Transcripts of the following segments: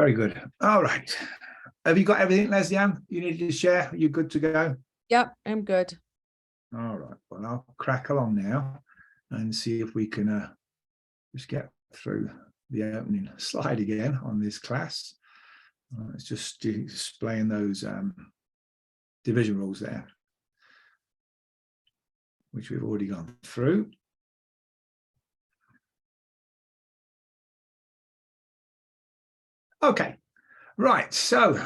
Very good. All right. Have you got everything, Leslie Ann, you needed to share? Are you good to go? Yep, I'm good. All right. Well, I'll crack along now and see if we can just get through the opening slide again on this class. It's just displaying those division rules there, which we've already gone through. Okay, right. So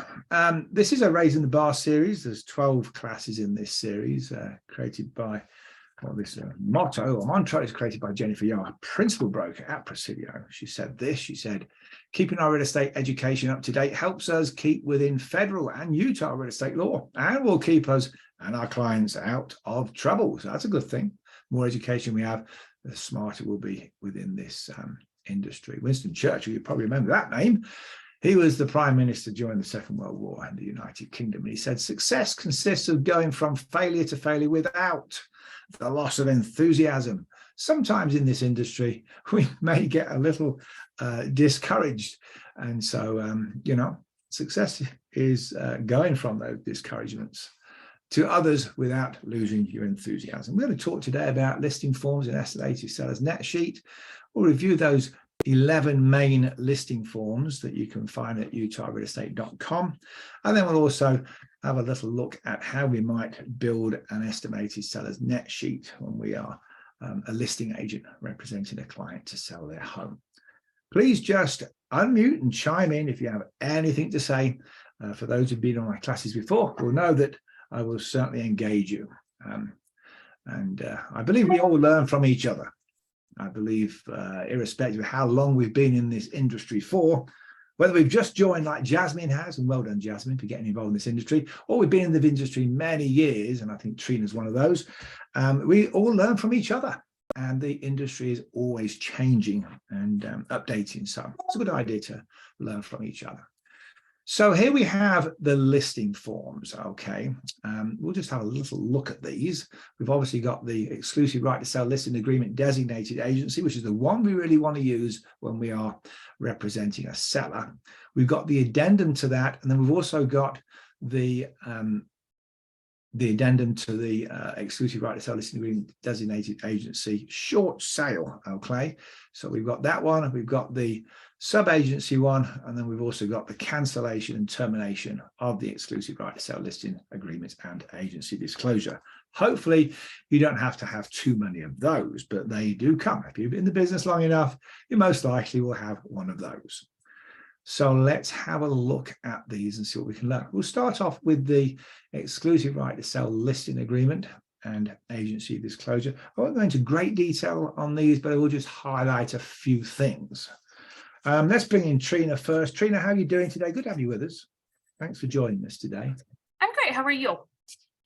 this is a Raising the Bar series. There's 12 classes in this series created by, well, this motto or mantra is created by Jennifer Young, a principal broker at Presidio. She said this, she said, keeping our real estate education up to date helps us keep within federal and Utah real estate law and will keep us and our clients out of trouble. So that's a good thing. The more education we have, the smarter we'll be within this industry. Winston Churchill, you probably remember that name. He was the Prime Minister during the Second World War in the United Kingdom. And he said, success consists of going from failure to failure without the loss of enthusiasm. Sometimes in this industry, we may get a little discouraged. And so, you know, success is going from those discouragements to others without losing your enthusiasm. We're going to talk today about listing forms in estimated seller's net sheet. We'll review those 11 main listing forms that you can find at utahrealestate.com. And then we'll also have a little look at how we might build an estimated seller's net sheet when we are a listing agent representing a client to sell their home. Please just unmute and chime in if you have anything to say. For those who've been on my classes before will know that I will certainly engage you. I believe we all learn from each other. I believe, irrespective of how long we've been in this industry for, whether we've just joined like Jasmine has, and well done, Jasmine, for getting involved in this industry, or we've been in the industry many years, and I think Trina's one of those, we all learn from each other, and the industry is always changing and updating. So it's a good idea to learn from each other. So here we have the listing forms, okay. We'll just have a little look at these. We've obviously got the exclusive right to sell listing agreement designated agency, which is the one we really want to use when we are representing a seller. We've got the addendum to that, and then we've also got the addendum to the exclusive right to sell listing agreement designated agency short sale, okay. So we've got that one, we've got the sub-agency one, and then we've also got the cancellation and termination of the exclusive right to sell listing agreements and agency disclosure. Hopefully you don't have to have too many of those, but they do come. If you've been in the business long enough, you most likely will have one of those. So let's have a look at these and see what we can learn. We'll start off with the exclusive right to sell listing agreement and agency disclosure. I won't go into great detail on these, but I will just highlight a few things. Let's bring in Trina first. Trina, how are you doing today? Good to have you with us. Thanks for joining us today. I'm great. How are you?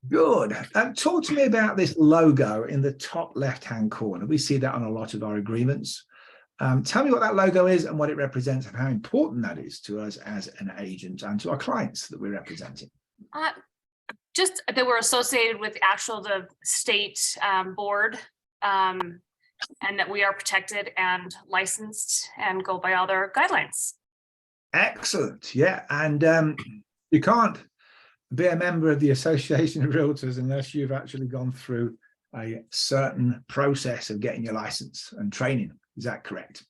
Good. Talk to me about this logo in the top left-hand corner. We see that on a lot of our agreements. Tell me what that logo is and what it represents and how important that is to us as an agent and to our clients that we're representing. Just that we're associated with the state board. And that we are protected and licensed and go by all their guidelines. Excellent. Yeah. And you can't be a member of the Association of Realtors unless you've actually gone through a certain process of getting your license and training. Is that correct?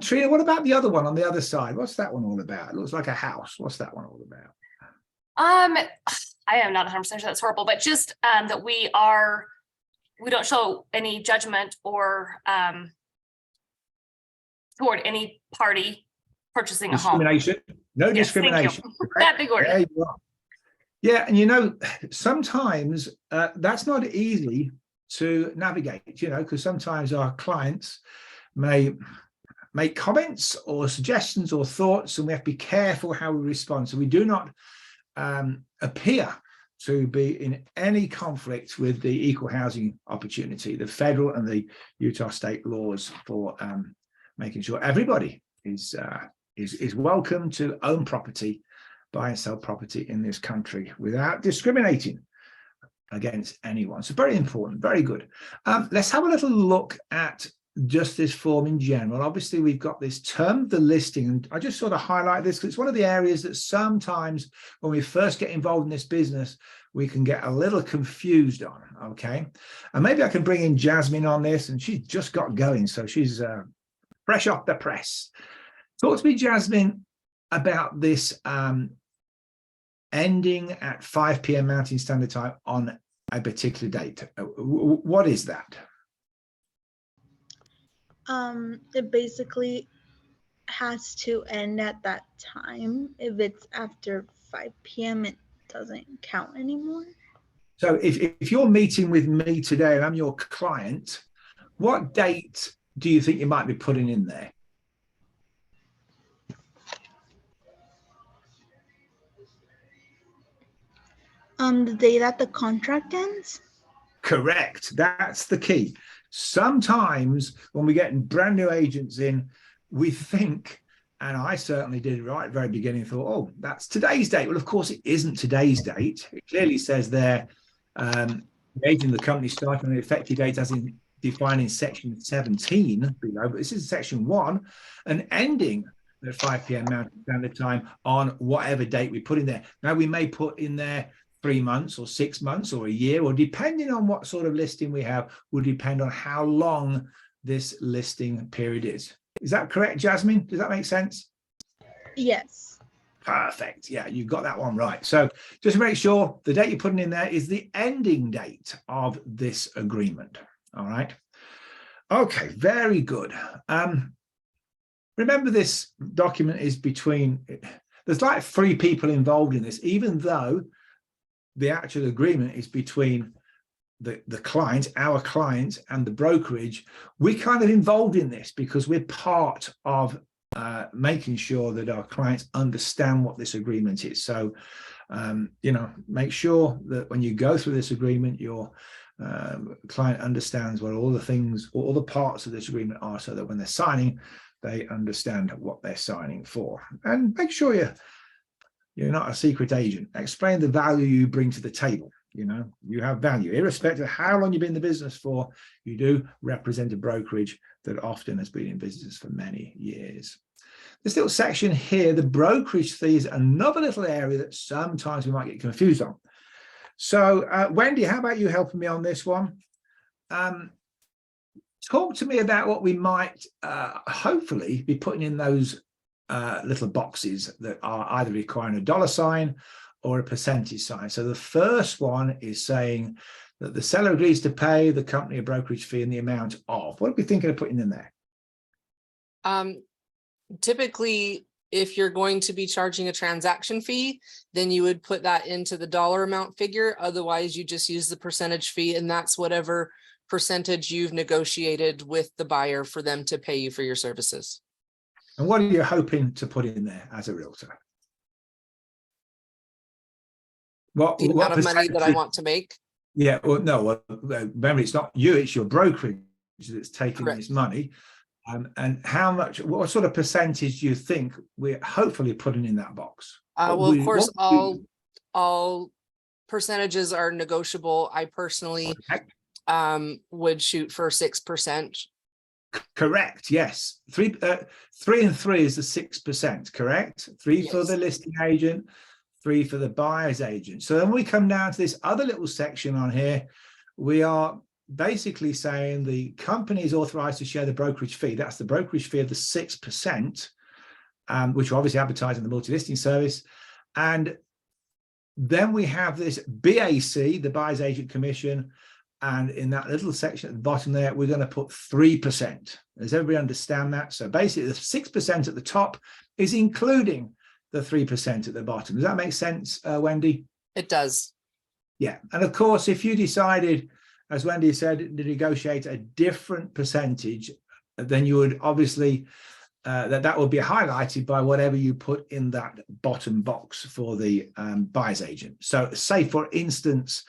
Trina, what about the other one on the other side? What's that one all about? It looks like a house. What's that one all about? I am not 100% sure that's horrible, but just that we don't show any judgment or toward any party purchasing a home. Discrimination. No Yes, discrimination. That big word. There you are. Yeah, and you know, sometimes that's not easy to navigate, you know, because sometimes our clients may make comments or suggestions or thoughts, and we have to be careful how we respond. So we do not appear to be in any conflict with the equal housing opportunity, the federal and the Utah state laws for making sure everybody is welcome to own property, buy and sell property in this country without discriminating against anyone. So very important, very good. Let's have a little look at just this form in general. Obviously, we've got this term, the listing, and I just sort of highlight this because it's one of the areas that sometimes when we first get involved in this business, we can get a little confused on, okay? And maybe I can bring in Jasmine on this, and she's just got going, so she's fresh off the press. Talk to me, Jasmine, about this ending at 5 p.m. Mountain Standard Time on a particular date. What is that? It basically has to end at that time. If it's after 5 p.m., it doesn't count anymore. So if you're meeting with me today and I'm your client, what date do you think you might be putting in there? The day that the contract ends? Correct. That's the key. Sometimes when we get brand new agents in, we think, and I certainly did right at the very beginning, thought, oh, that's today's date. Well, of course, it isn't today's date. It clearly says there, the agent of the company starting on the effective date as in defined in section 17 below, but this is section 1, and ending at 5 p.m. Mountain Standard Time on whatever date we put in there. Now, we may put in there 3 months or 6 months or a year, or depending on what sort of listing we have, will depend on how long this listing period is. Is that correct, Jasmine? Does that make sense? Yes. Perfect. Yeah, you got that one right. So just make sure the date you're putting in there is the ending date of this agreement. All right. Okay, very good. Remember, this document is between, there's like 3 people involved in this, even though the actual agreement is between the client, our client, and the brokerage. We're kind of involved in this because we're part of making sure that our clients understand what this agreement is. So, you know, make sure that when you go through this agreement, your client understands what all the things, all the parts of this agreement are, so that when they're signing, they understand what they're signing for. And make sure you're not a secret agent. Explain the value you bring to the table. You know, you have value, irrespective of how long you've been in the business for. You do represent a brokerage that often has been in business for many years. This little section here, the brokerage fees, another little area that sometimes we might get confused on. So, Wendy, how about you helping me on this one? Talk to me about what we might hopefully be putting in those little boxes that are either requiring a dollar sign or a percentage sign. So the first one is saying that the seller agrees to pay the company a brokerage fee in the amount of. What are we thinking of putting in there? Typically, if you're going to be charging a transaction fee, then you would put that into the dollar amount figure. Otherwise, you just use the percentage fee, and that's whatever percentage you've negotiated with the buyer for them to pay you for your services. And what are you hoping to put in there as a realtor? The amount of money that I want to make? Yeah, well, no, remember, it's not you, it's your brokerage that's taking Correct. this money. And how much, what sort of percentage do you think we're hopefully putting in that box? Well, of course, all percentages are negotiable. I personally would shoot for 6%. Correct. Yes. 3 and 3 is the 6%. Correct. 3 Yes. for the listing agent, 3 for the buyer's agent. So then we come down to this other little section on here. We are basically saying the company is authorized to share the brokerage fee. That's the brokerage fee of the 6%, which we obviously advertise in the multi-listing service. And then we have this BAC, the buyer's agent commission. And in that little section at the bottom there, we're going to put 3%. Does everybody understand that? So basically the 6% at the top is including the 3% at the bottom. Does that make sense, Wendy? It does. Yeah. And of course, if you decided, as Wendy said, to negotiate a different percentage, then you would obviously, that would be highlighted by whatever you put in that bottom box for the buyer's agent. So say, for instance,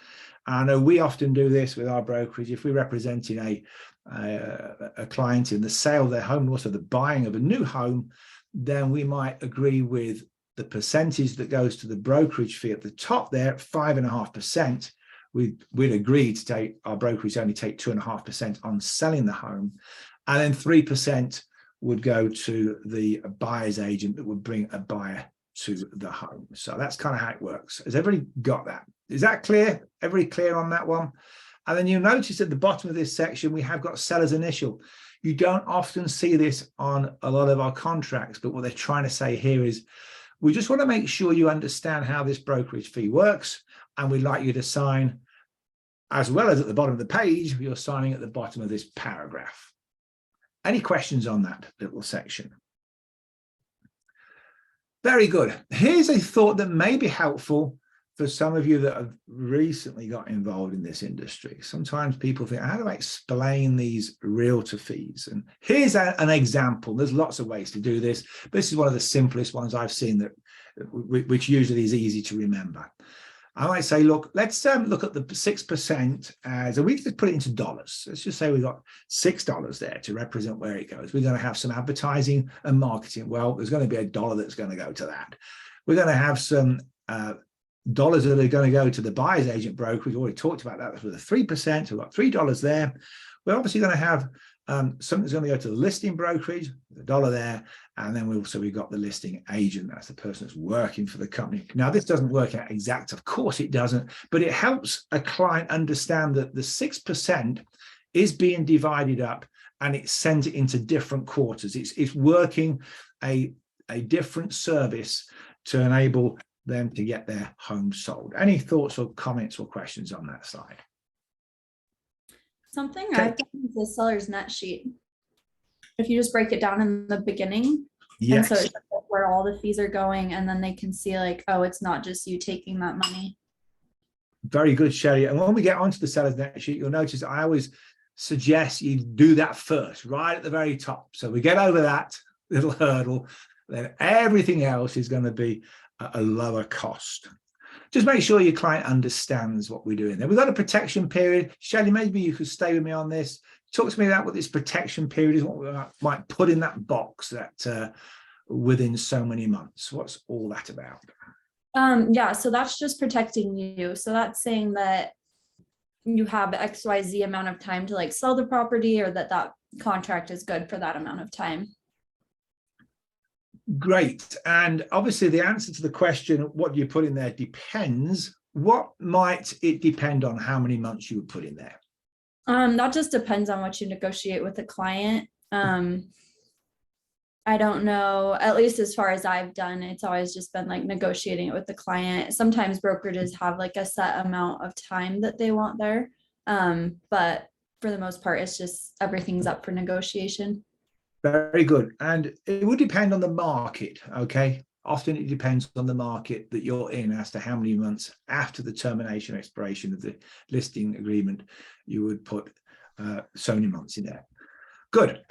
I know we often do this with our brokerage. If we're representing a client in the sale of their home, also the buying of a new home, then we might agree with the percentage that goes to the brokerage fee at the top there, 5.5%, we'd agreed to take, our brokerage only take 2.5% on selling the home, and then 3% would go to the buyer's agent that would bring a buyer to the home. So that's kind of how it works. Has everybody got that? Is that clear? Everybody clear on that one? And then you'll notice at the bottom of this section, we have got seller's initial. You don't often see this on a lot of our contracts, but what they're trying to say here is, we just want to make sure you understand how this brokerage fee works, and we'd like you to sign, as well as at the bottom of the page, you're signing at the bottom of this paragraph. Any questions on that little section? Very good. Here's a thought that may be helpful for some of you that have recently got involved in this industry. Sometimes people think, how do I explain these realtor fees? And here's an example. There's lots of ways to do this. But this is one of the simplest ones I've seen, that which usually is easy to remember. I might say, look, let's look at the 6% as, and we just put it into dollars. Let's just say we've got $6 there to represent where it goes. We're going to have some advertising and marketing. Well, there's going to be $1 that's going to go to that. We're going to have some dollars that are going to go to the buyer's agent broker. We've already talked about that. That's with a 3%. So we've got $3 there. We're obviously going to have something that's going to go to the listing brokerage, $1 there, and then we've got the listing agent. That's the person that's working for the company. Now, this doesn't work out exact, of course it doesn't, but it helps a client understand that the 6% is being divided up, and it's sent into different quarters. It's working a different service to enable them to get their home sold. Any thoughts or comments or questions on that slide? Something Okay. I've done is the seller's net sheet. If you just break it down in the beginning, Yes. and so it's where all the fees are going, and then they can see like, oh, it's not just you taking that money. Very good, Sherry. And when we get onto the seller's net sheet, you'll notice I always suggest you do that first, right at the very top. So we get over that little hurdle, then everything else is going to be a lower cost. Just make sure your client understands what we're doing there. We've got a protection period. Shelly, maybe you could stay with me on this. Talk to me about what this protection period is, what we might put in that box, that within so many months. What's all that about? Yeah, so that's just protecting you. So that's saying that you have XYZ amount of time to like sell the property, or that contract is good for that amount of time. Great. And obviously the answer to the question, what you put in there, depends. What might it depend on? How many months you would put in there? That just depends on what you negotiate with the client. I don't know, at least as far as I've done, it's always just been like negotiating it with the client. Sometimes brokerages have like a set amount of time that they want there. But for the most part, it's just everything's up for negotiation. Very good. And it would depend on the market, okay? Often it depends on the market that you're in as to how many months after the termination or expiration of the listing agreement you would put so many months in there. Good.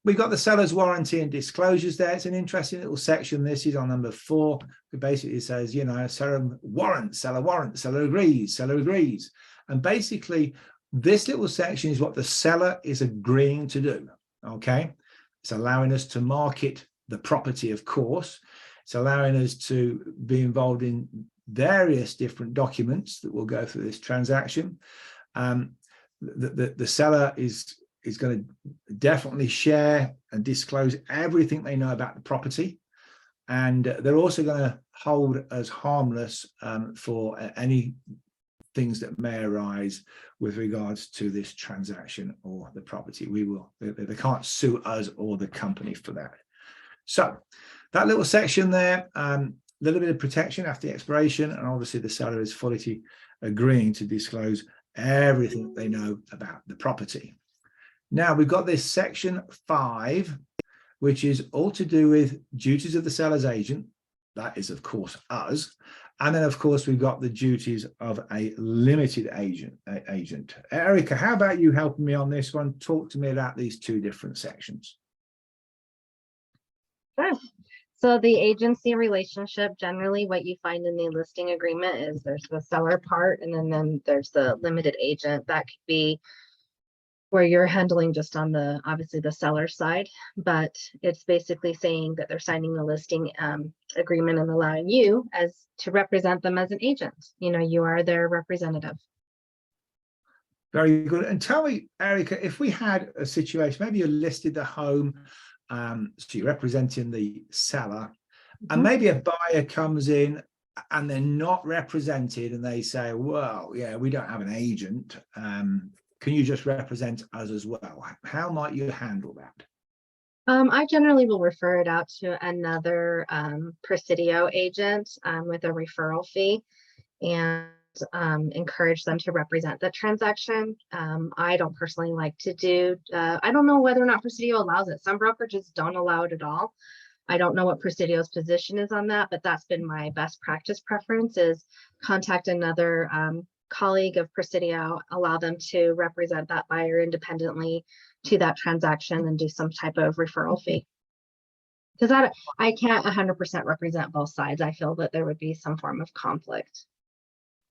We've got the seller's warranty and disclosures there. It's an interesting little section. This is on number 4. It basically says, you know, seller warrants, seller agrees, seller agrees. And basically, this little section is what the seller is agreeing to do, okay? It's allowing us to market the property, of course. It's allowing us to be involved in various different documents that will go through this transaction. The seller is going to definitely share and disclose everything they know about the property. And they're also going to hold us harmless for any things that may arise with regards to this transaction or the property. They can't sue us or the company for that. So that little section there, little bit of protection after the expiration, and obviously the seller is fully agreeing to disclose everything they know about the property. Now we've got this section 5, which is all to do with duties of the seller's agent. That is, of course, us. And then, of course, we've got the duties of a limited agent. Erica, how about you helping me on this one? Talk to me about these two different sections. Sure. So the agency relationship, generally what you find in the listing agreement is there's the seller part, and then there's the limited agent. That could be where you're handling just on the, obviously the seller side, but it's basically saying that they're signing the listing agreement and allowing you as to represent them as an agent. You know, you are their representative. Very good. And tell me, Erica, if we had a situation, maybe you listed the home, so you're representing the seller, and maybe a buyer comes in and they're not represented and they say, well, yeah, we don't have an agent. Can you just represent us as well? How might you handle that? I generally will refer it out to another Presidio agent with a referral fee and encourage them to represent the transaction. I don't personally like to do, I don't know whether or not Presidio allows it. Some brokerages don't allow it at all. I don't know what Presidio's position is on that, but that's been my best practice preference is contact another colleague of Presidio, allow them to represent that buyer independently to that transaction and do some type of referral fee. Because I can't 100% represent both sides. I feel that there would be some form of conflict.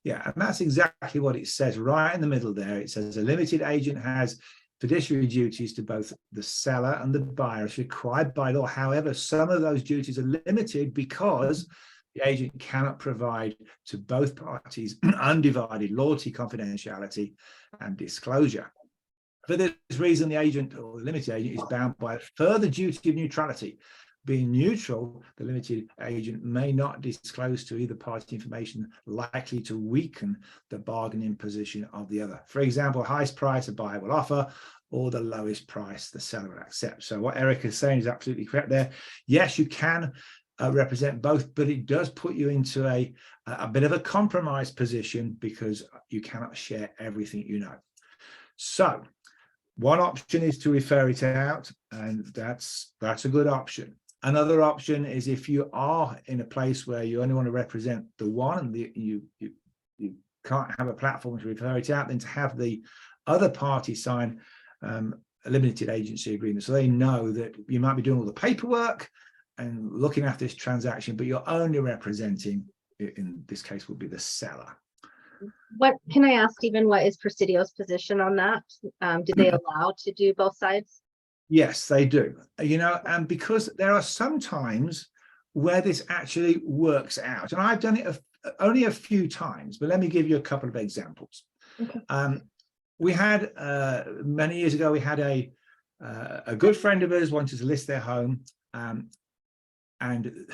Yeah, and that's exactly what it says right in the middle there. It says a limited agent has fiduciary duties to both the seller and the buyer as required by law. However, some of those duties are limited because the agent cannot provide to both parties undivided loyalty, confidentiality, and disclosure. For this reason, the agent or the limited agent is bound by a further duty of neutrality. Being neutral, the limited agent may not disclose to either party information likely to weaken the bargaining position of the other. For example, highest price a buyer will offer or the lowest price the seller will accept. So what Eric is saying is absolutely correct there. Yes, you can represent both, but it does put you into a bit of a compromised position because you cannot share everything you know. So one option is to refer it out, and that's a good option. Another option is if you are in a place where you only want to represent the one and you can't have a platform to refer it out, then to have the other party sign a limited agency agreement so they know that you might be doing all the paperwork and looking after this transaction, but you're only representing, in this case, would be the seller. What can I ask, Stephen, what is Presidio's position on that? Do they allow to do both sides? Yes, they do. You know, and because there are some times where this actually works out, and I've done it only a few times, but let me give you a couple of examples. Okay. We had many years ago, we had a good friend of ours wanted to list their home, and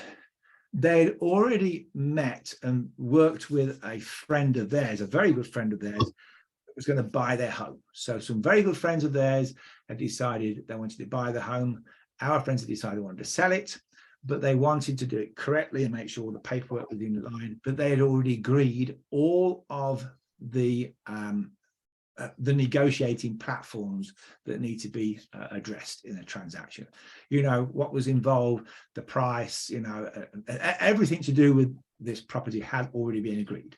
they'd already met and worked with a friend of theirs, a very good friend of theirs, was going to buy their home. So some very good friends of theirs had decided they wanted to buy the home. Our friends had decided they wanted to sell it, but they wanted to do it correctly and make sure the paperwork was in line. But they had already agreed all of the negotiating platforms that need to be addressed in a transaction. You know, what was involved, the price, you know, everything to do with this property had already been agreed.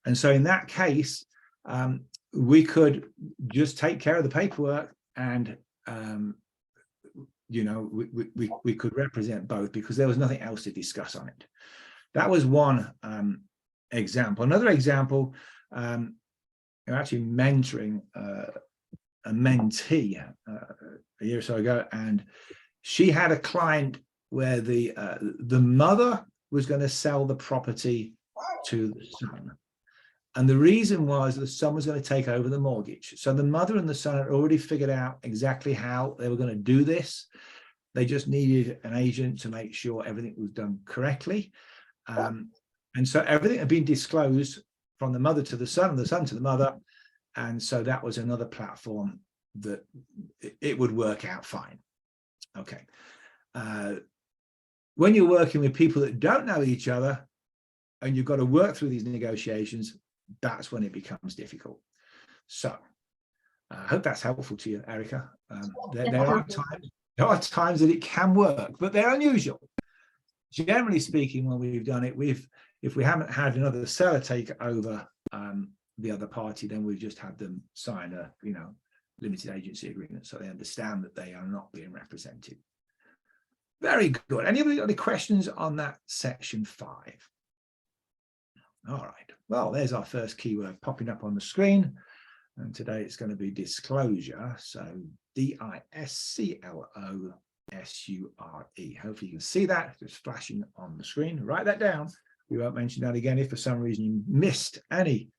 And so in that case, we could just take care of the paperwork and, you know, we could represent both because there was nothing else to discuss on it. That was one example. Another example, actually mentoring a mentee a year or so ago, and she had a client where the mother was going to sell the property to the son. And the reason was the son was going to take over the mortgage. So the mother and the son had already figured out exactly how they were going to do this. They just needed an agent to make sure everything was done correctly. And so everything had been disclosed from the mother to the son and the son to the mother. And so that was another platform that it would work out fine. Okay. When you're working with people that don't know each other and you've got to work through these negotiations, that's when it becomes difficult. So I hope that's helpful to you, Erica. There are times that it can work, but they're unusual. Generally speaking, when we've done it, if we haven't had another seller take over the other party, then we've just had them sign a limited agency agreement so they understand that they are not being represented. Very good. Anybody got any questions on that section 5? All right. Well, there's our first keyword popping up on the screen. And today it's going to be disclosure. So DISCLOSURE. Hopefully you can see that. It's flashing on the screen. Write that down. We won't mention that again. If for some reason you missed any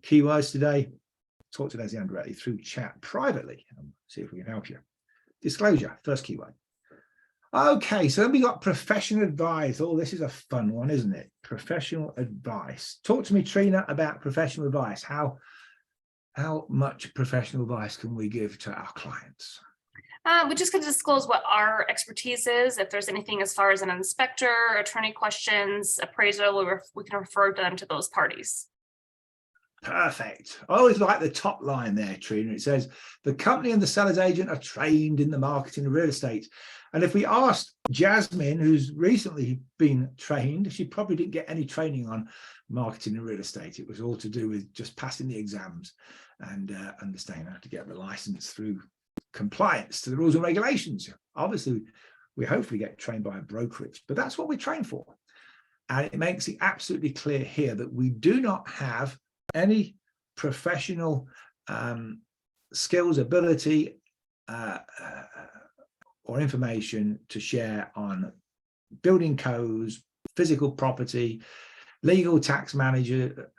keywords today, talk to Leslie directly through chat privately and see if we can help you. Disclosure, first keyword. Okay, so then we got professional advice. Oh, this is a fun one, isn't it? Professional advice. Talk to me, Trina, about professional advice. How much professional advice can we give to our clients? We just going to disclose what our expertise is. If there's anything as far as an inspector, attorney questions, appraisal, we can refer them to those parties. Perfect. I always like the top line there, Trina. It says, the company and the seller's agent are trained in the marketing of real estate. And if we asked Jasmine, who's recently been trained, she probably didn't get any training on marketing and real estate. It was all to do with just passing the exams and understanding how to get the license through compliance to the rules and regulations. Obviously, we hopefully get trained by a brokerage, but that's what we train for. And it makes it absolutely clear here that we do not have any professional skills, ability, or information to share on building codes, physical property, legal tax manager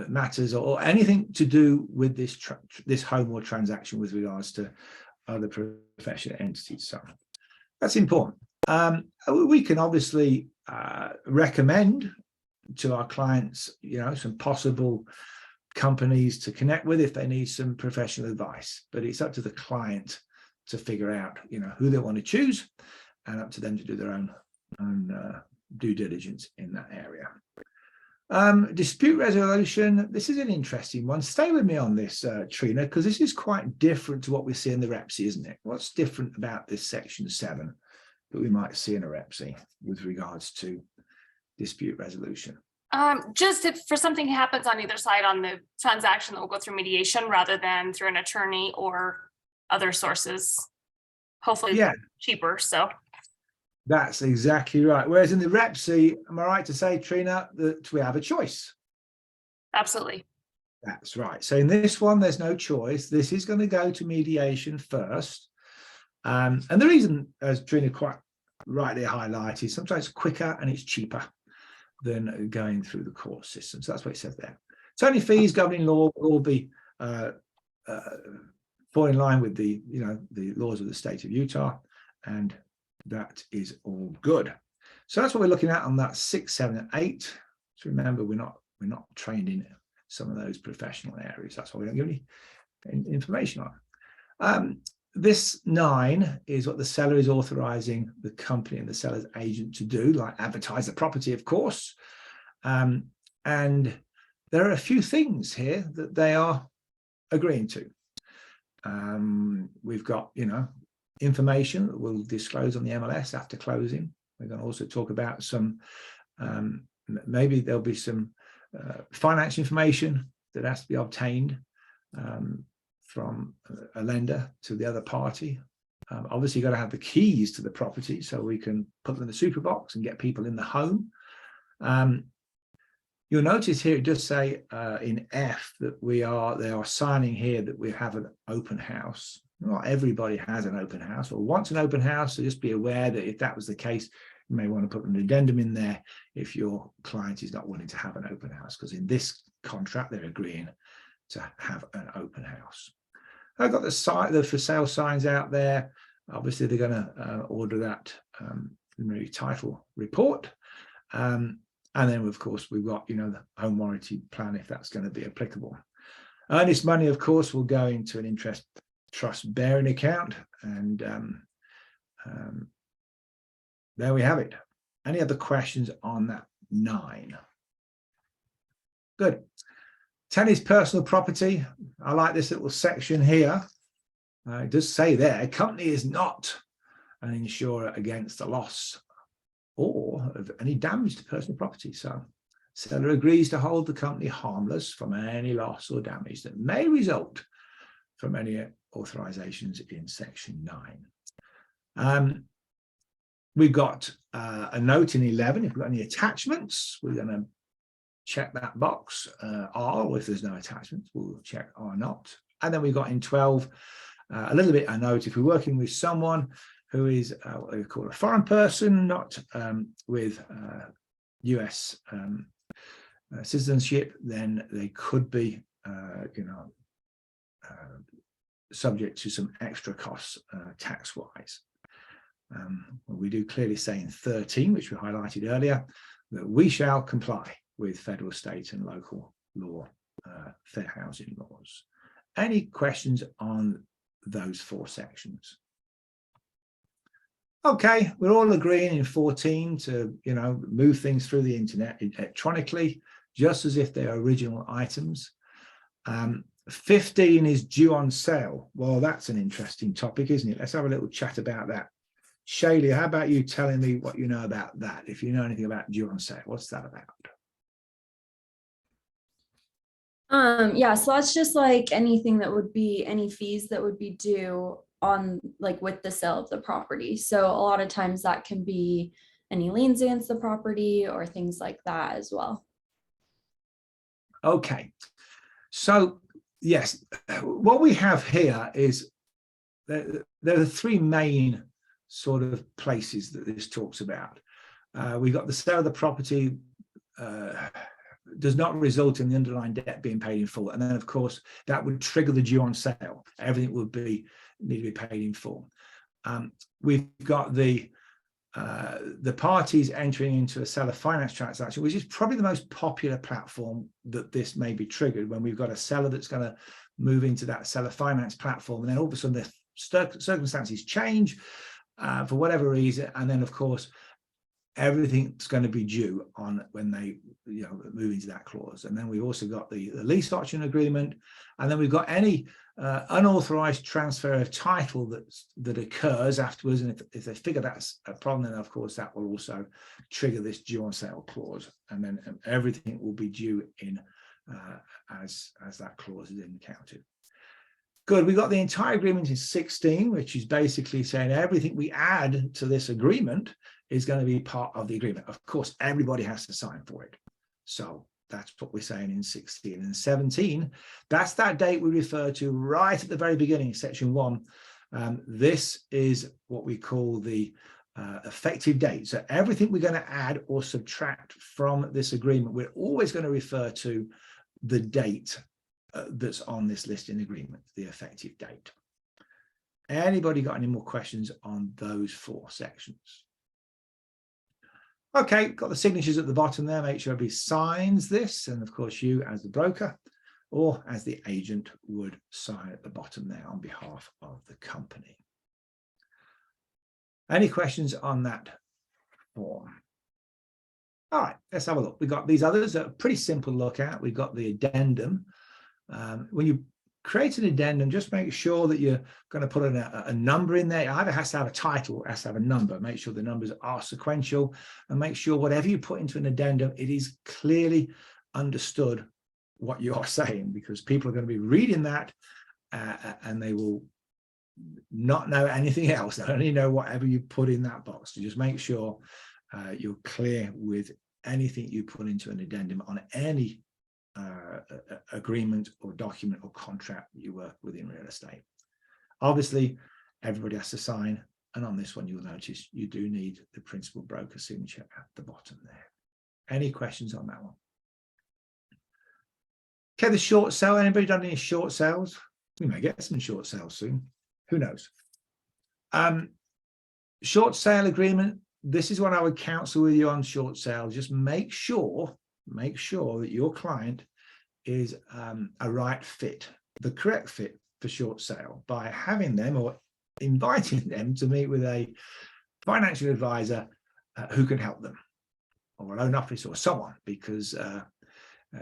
matters, or anything to do with this home or transaction with regards to other professional entities. So that's important. We can obviously recommend to our clients, some possible companies to connect with if they need some professional advice, but it's up to the client to figure out, who they want to choose, and up to them to do their own due diligence in that area. Dispute resolution. This is an interesting one. Stay with me on this, Trina, because this is quite different to what we see in the REPSI, isn't it? What's different about this section 7 that we might see in a REPSI with regards to dispute resolution? Just if for something happens on either side on the transaction, that will go through mediation rather than through an attorney or other sources, hopefully cheaper. So that's exactly right. Whereas in the REPSI, am I right to say, Trina, that we have a choice? Absolutely. That's right. So in this one, there's no choice. This is going to go to mediation first. And the reason, as Trina quite rightly highlighted, sometimes it's quicker and it's cheaper than going through the court system. So that's what it says there. Attorney fees, governing law will all be fall in line with the laws of the state of Utah, and that is all good. So that's what we're looking at on that 6, 7, and 8. So remember, we're not trained in some of those professional areas. That's why we don't give any information on. This 9 is what the seller is authorizing the company and the seller's agent to do, like advertise the property, of course. And there are a few things here that they are agreeing to. We've got, information that we'll disclose on the MLS after closing. We're going to also talk about some, maybe there'll be some finance information that has to be obtained from a lender to the other party. Obviously, you've got to have the keys to the property so we can put them in the super box and get people in the home. You'll notice here it does say in F that they are signing here that we have an open house. Not everybody has an open house or wants an open house, so just be aware that if that was the case, you may want to put an addendum in there if your client is not willing to have an open house, because in this contract they're agreeing to have an open house. I've got the for sale signs out there. Obviously, they're going to order that title report. And then, of course, we've got, the home warranty plan, if that's going to be applicable. Earnest money, of course, will go into an interest trust bearing account. And there we have it. Any other questions on that 9? Good. 10 is personal property. I like this little section here. It does say there, company is not an insurer against the loss or of any damage to personal property. So seller agrees to hold the company harmless from any loss or damage that may result from any authorizations in section 9. We've got a note in 11. If we've got any attachments, we're going to check that box, R, or if there's no attachments, we'll check R not. And then we've got in 12, a little bit a note, if we're working with someone who is what they call a foreign person, not with US citizenship, then they could be, subject to some extra costs tax-wise. We do clearly say in 13, which we highlighted earlier, that we shall comply with federal, state and local law, fair housing laws. Any questions on those 4 sections? Okay, we're all agreeing in 14 to, move things through the internet electronically, just as if they are original items. 15 is due on sale. Well, that's an interesting topic, isn't it? Let's have a little chat about that. Shaylee, how about you telling me what you know about that? If you know anything about due on sale, what's that about? Yeah, so that's just like anything that would be any fees that would be due on like with the sale of the property. So a lot of times that can be any liens against the property or things like that as well. Okay, so yes, what we have here is there are 3 main sort of places that this talks about. We've got the sale of the property does not result in the underlying debt being paid in full, and then of course that would trigger the due on sale. Everything would need to be paid in full. We've got the parties entering into a seller finance transaction, which is probably the most popular platform that this may be triggered, when we've got a seller that's going to move into that seller finance platform, and then all of a sudden the circumstances change for whatever reason, and then of course everything's going to be due on when they move into that clause. And then we've also got the lease option agreement, and then we've got any unauthorized transfer of title that occurs afterwards, and if they figure that's a problem, then of course that will also trigger this due on sale clause, and then everything will be due in as that clause is encountered. Good. We got the entire agreement in 16, which is basically saying everything we add to this agreement is going to be part of the agreement. Of course, everybody has to sign for it. So that's what we're saying in 16. And 17, that's that date we refer to right at the very beginning, section 1. This is what we call the effective date. So everything we're going to add or subtract from this agreement, we're always going to refer to the date that's on this listing agreement, the effective date. Anybody got any more questions on those 4 sections? Okay, got the signatures at the bottom there. Make sure everybody signs this, and of course you as the broker or as the agent would sign at the bottom there on behalf of the company. Any questions on that form? All right, let's have a look. We've got these others that are pretty simple to look at. We've got the addendum. When you create an addendum, just make sure that you're going to put a number in there. It either has to have a title or has to have a number. Make sure the numbers are sequential, and make sure whatever you put into an addendum, it is clearly understood what you are saying, because people are going to be reading that and they will not know anything else. They only know whatever you put in that box. So just make sure you're clear with anything you put into an addendum on any agreement or document or contract that you work with in real estate. Obviously, everybody has to sign, and on this one you'll notice you do need the principal broker signature at the bottom there. Any questions on that one? Okay, the short sale. Anybody done any short sales? We may get some short sales soon. Who knows? Short sale agreement. This is what I would counsel with you on short sale. Just make sure that your client is a right fit, the correct fit for short sale, by having them or inviting them to meet with a financial advisor who can help them, or a loan office or someone, because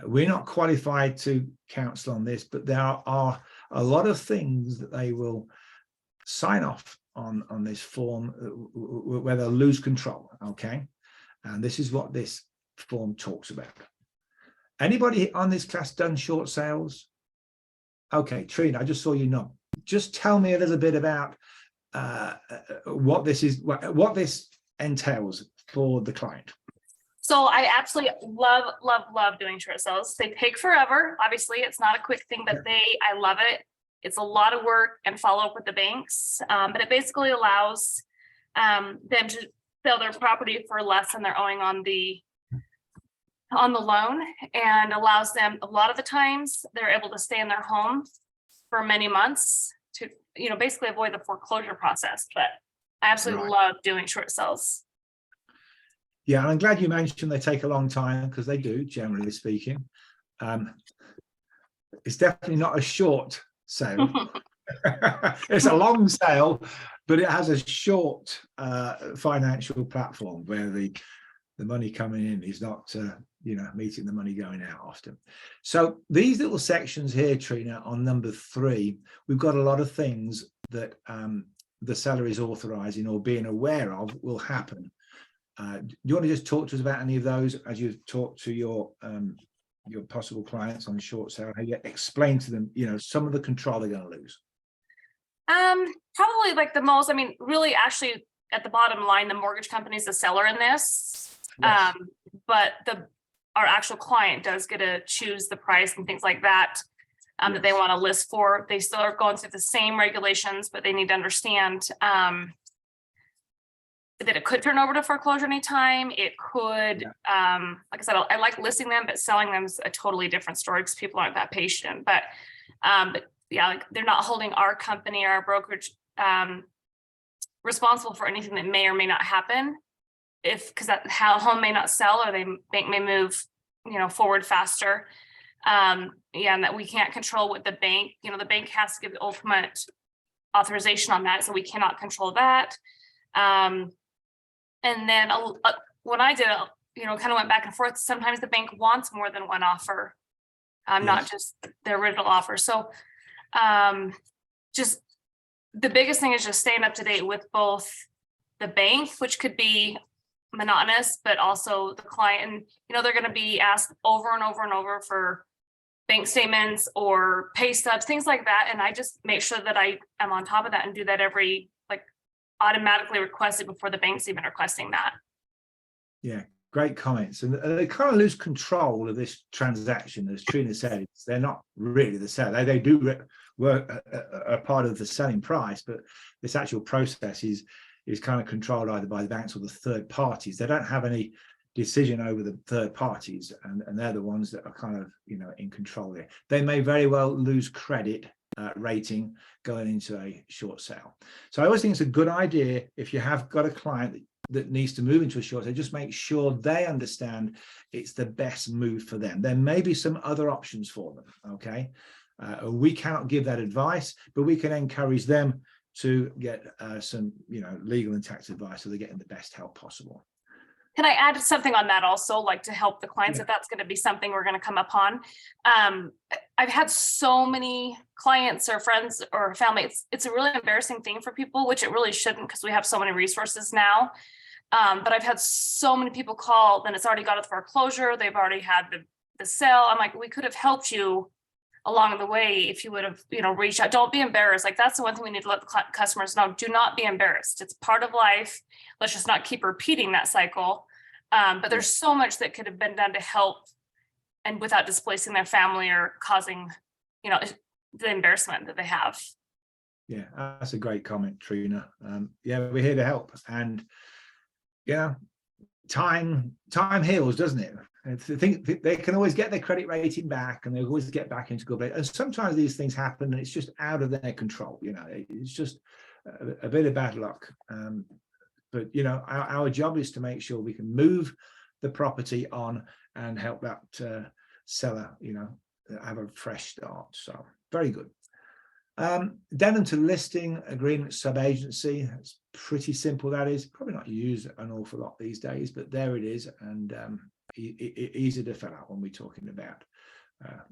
we're not qualified to counsel on this, but there are a lot of things that they will sign off on this form where they'll lose control. Okay, and this is what this form talks about. Anybody on this class done short sales? Okay, Trina, I just saw you nod. Just tell me a little bit about what this is, what this entails for the client. So I absolutely love doing short sales. They take forever. Obviously, it's not a quick thing, but I love it. It's a lot of work and follow up with the banks, but it basically allows them to sell their property for less than they're owing on the loan, and allows them, a lot of the times they're able to stay in their home for many months to, basically avoid the foreclosure process. But I absolutely Right. love doing short sales. Yeah, and I'm glad you mentioned they take a long time, because they do, generally speaking. It's definitely not a short sale. It's a long sale, but it has a short financial platform where the money coming in is not meeting the money going out often. So these little sections here, Trina, on number 3, we've got a lot of things that the seller is authorizing or being aware of will happen. Do you want to just talk to us about any of those as you've talked to your possible clients on short sale? How you explain to them, some of the control they're going to lose? Probably like the most, really actually at the bottom line, the mortgage company is the seller in this. Yes. But our actual client does get to choose the price and things like that, that they Yes. want to list for. They still are going through the same regulations, but they need to understand that it could turn over to foreclosure anytime. It could, like I said, I like listing them, but selling them is a totally different story because people aren't that patient. But yeah, like they're not holding our company or our brokerage responsible for anything that may or may not happen. Because that home may not sell, or the bank may move, forward faster. And that we can't control what the bank, the bank has to give the ultimate authorization on that, so we cannot control that. And then when I did it, kind of went back and forth. Sometimes the bank wants more than one offer, not just the original offer. So just the biggest thing is just staying up to date with both the bank, which could be monotonous, but also the client. And, they're going to be asked over and over and over for bank statements or pay stubs, things like that. And I just make sure that I am on top of that and do that automatically request it before the bank's even requesting that. Yeah, great comments. And they kind of lose control of this transaction. As Trina said, they're not really the seller. They do work a part of the selling price, but this actual process is kind of controlled either by the banks or the third parties. They don't have any decision over the third parties, and they're the ones that are kind of in control there. They may very well lose credit rating going into a short sale. So I always think it's a good idea, if you have got a client that needs to move into a short sale, just make sure they understand it's the best move for them. There may be some other options for them. Okay, we cannot give that advice, but we can encourage them to get some legal and tax advice, so they're getting the best help possible. Can I add something on that also, like to help the clients, if that's going to be something we're going to come upon? I've had so many clients or friends or family, it's a really embarrassing thing for people, which it really shouldn't, because we have so many resources now. But I've had so many people call, then it's already got to foreclosure, they've already had the sale. I'm like, we could have helped you along the way if you would have, reached out. Don't be embarrassed. Like, that's the one thing we need to let the customers know. Do not be embarrassed. It's part of life. Let's just not keep repeating that cycle. But there's so much that could have been done to help, and without displacing their family or causing, the embarrassment that they have. Yeah, that's a great comment, Trina. Yeah, we're here to help, and time heals, doesn't it? And I think they can always get their credit rating back, and they always get back into good. And sometimes these things happen, and it's just out of their control. It's just a bit of bad luck. But our job is to make sure we can move the property on and help that seller, have a fresh start. So very good. Addendum to listing agreement sub-agency. It's pretty simple. That is probably not used an awful lot these days, but there it is, and easy to fill out when we're talking about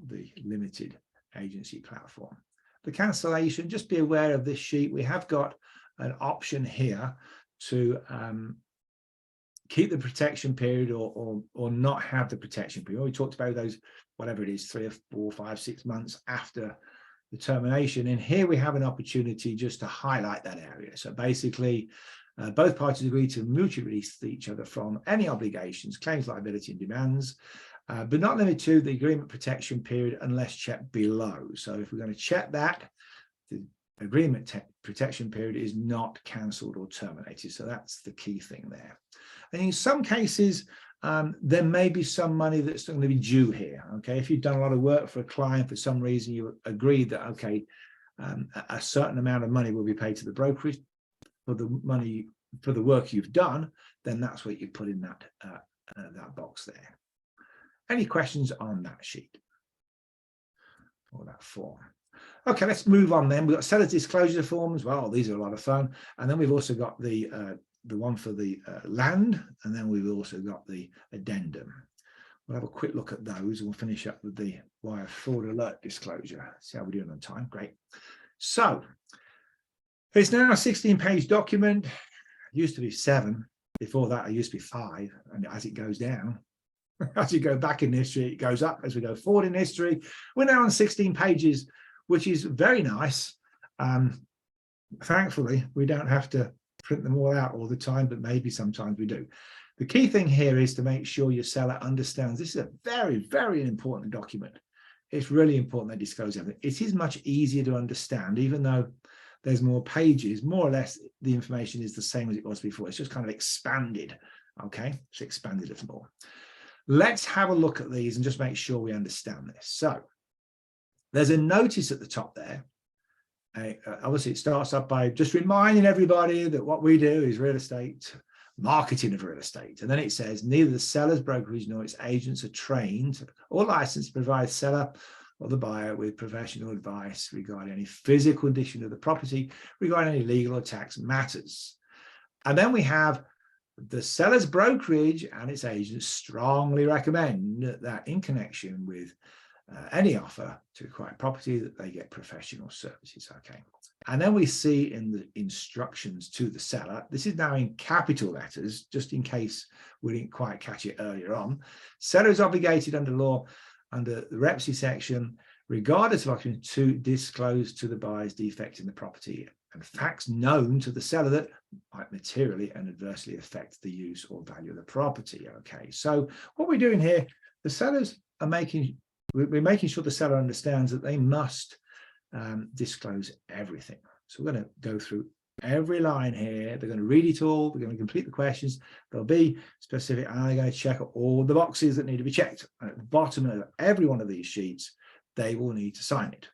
the limited agency platform. The cancellation, just be aware of this sheet. We have got an option here to keep the protection period or not have the protection period. We talked about those, whatever it is, 3 or 4, 5, 6 months after the termination. And here we have an opportunity just to highlight that area. So basically, both parties agree to mutually release each other from any obligations, claims, liability, and demands, but not limited to the agreement protection period unless checked below. So if we're going to check that, the agreement protection period is not cancelled or terminated. So that's the key thing there. And in some cases, there may be some money that's going to be due here. Okay, if you've done a lot of work for a client, for some reason you agreed that, okay, a certain amount of money will be paid to the brokerage for the money for the work you've done, then that's what you put in that that box there. Any questions on that sheet or that form? Okay, let's move on then. We've got seller's disclosure forms. Well, these are a lot of fun. And then we've also got the one for the land, and then we've also got the addendum. We'll have a quick look at those, and we'll finish up with the wire fraud alert disclosure. See how we're doing on time. Great. So it's now a 16-page document. It used to be 7. Before that, it used to be 5. And as it goes down, as you go back in history, it goes up. As we go forward in history, we're now on 16 pages, which is very nice. Thankfully, we don't have to print them all out all the time, but maybe sometimes we do. The key thing here is to make sure your seller understands this is a very, very important document. It's really important they disclose everything. It is much easier to understand, even though there's more pages, more or less the information is the same as it was before. It's just kind of expanded. Okay, it's expanded a little more. Let's have a look at these and just make sure we understand this. So there's a notice at the top there. Obviously, it starts up by just reminding everybody that what we do is real estate, marketing of real estate. And then it says, neither the seller's brokerage nor its agents are trained or licensed to provide seller or the buyer with professional advice regarding any physical condition of the property, regarding any legal or tax matters. And then we have the seller's brokerage and its agents strongly recommend that in connection with any offer to acquire property that they get professional services. Okay. And then we see in the instructions to the seller, this is now in capital letters, just in case we didn't quite catch it earlier on. Seller is obligated under law, under the Repsy section, regardless of option, to disclose to the buyer's defect in the property and facts known to the seller that might materially and adversely affect the use or value of the property. Okay, so what we're doing here, the sellers are we're making sure the seller understands that they must disclose everything. So we're going to go through every line here. They're going to read it all. They're going to complete the questions. They'll be specific, and they're going to check all the boxes that need to be checked. And at the bottom of every one of these sheets, they will need to sign it.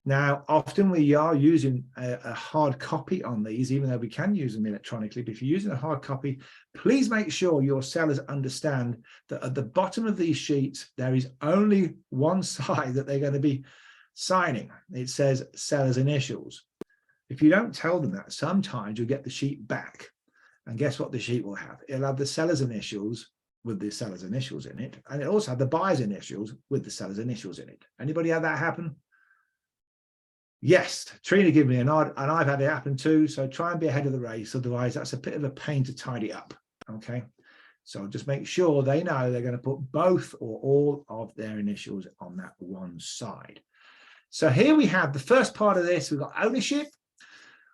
Now, often we are using a hard copy on these, even though we can use them electronically. But if you're using a hard copy, please make sure your sellers understand that at the bottom of these sheets, there is only one side that they're going to be signing. It says seller's initials. If you don't tell them that, sometimes you'll get the sheet back. And guess what the sheet will have? It'll have the seller's initials with the seller's initials in it. And it'll also have the buyer's initials with the seller's initials in it. Anybody had that happen? Yes, Trina gave me a nod, and I've had it happen too. So try and be ahead of the race. Otherwise, that's a bit of a pain to tidy up. Okay. So just make sure they know they're going to put both or all of their initials on that one side. So here we have the first part of this. We've got ownership.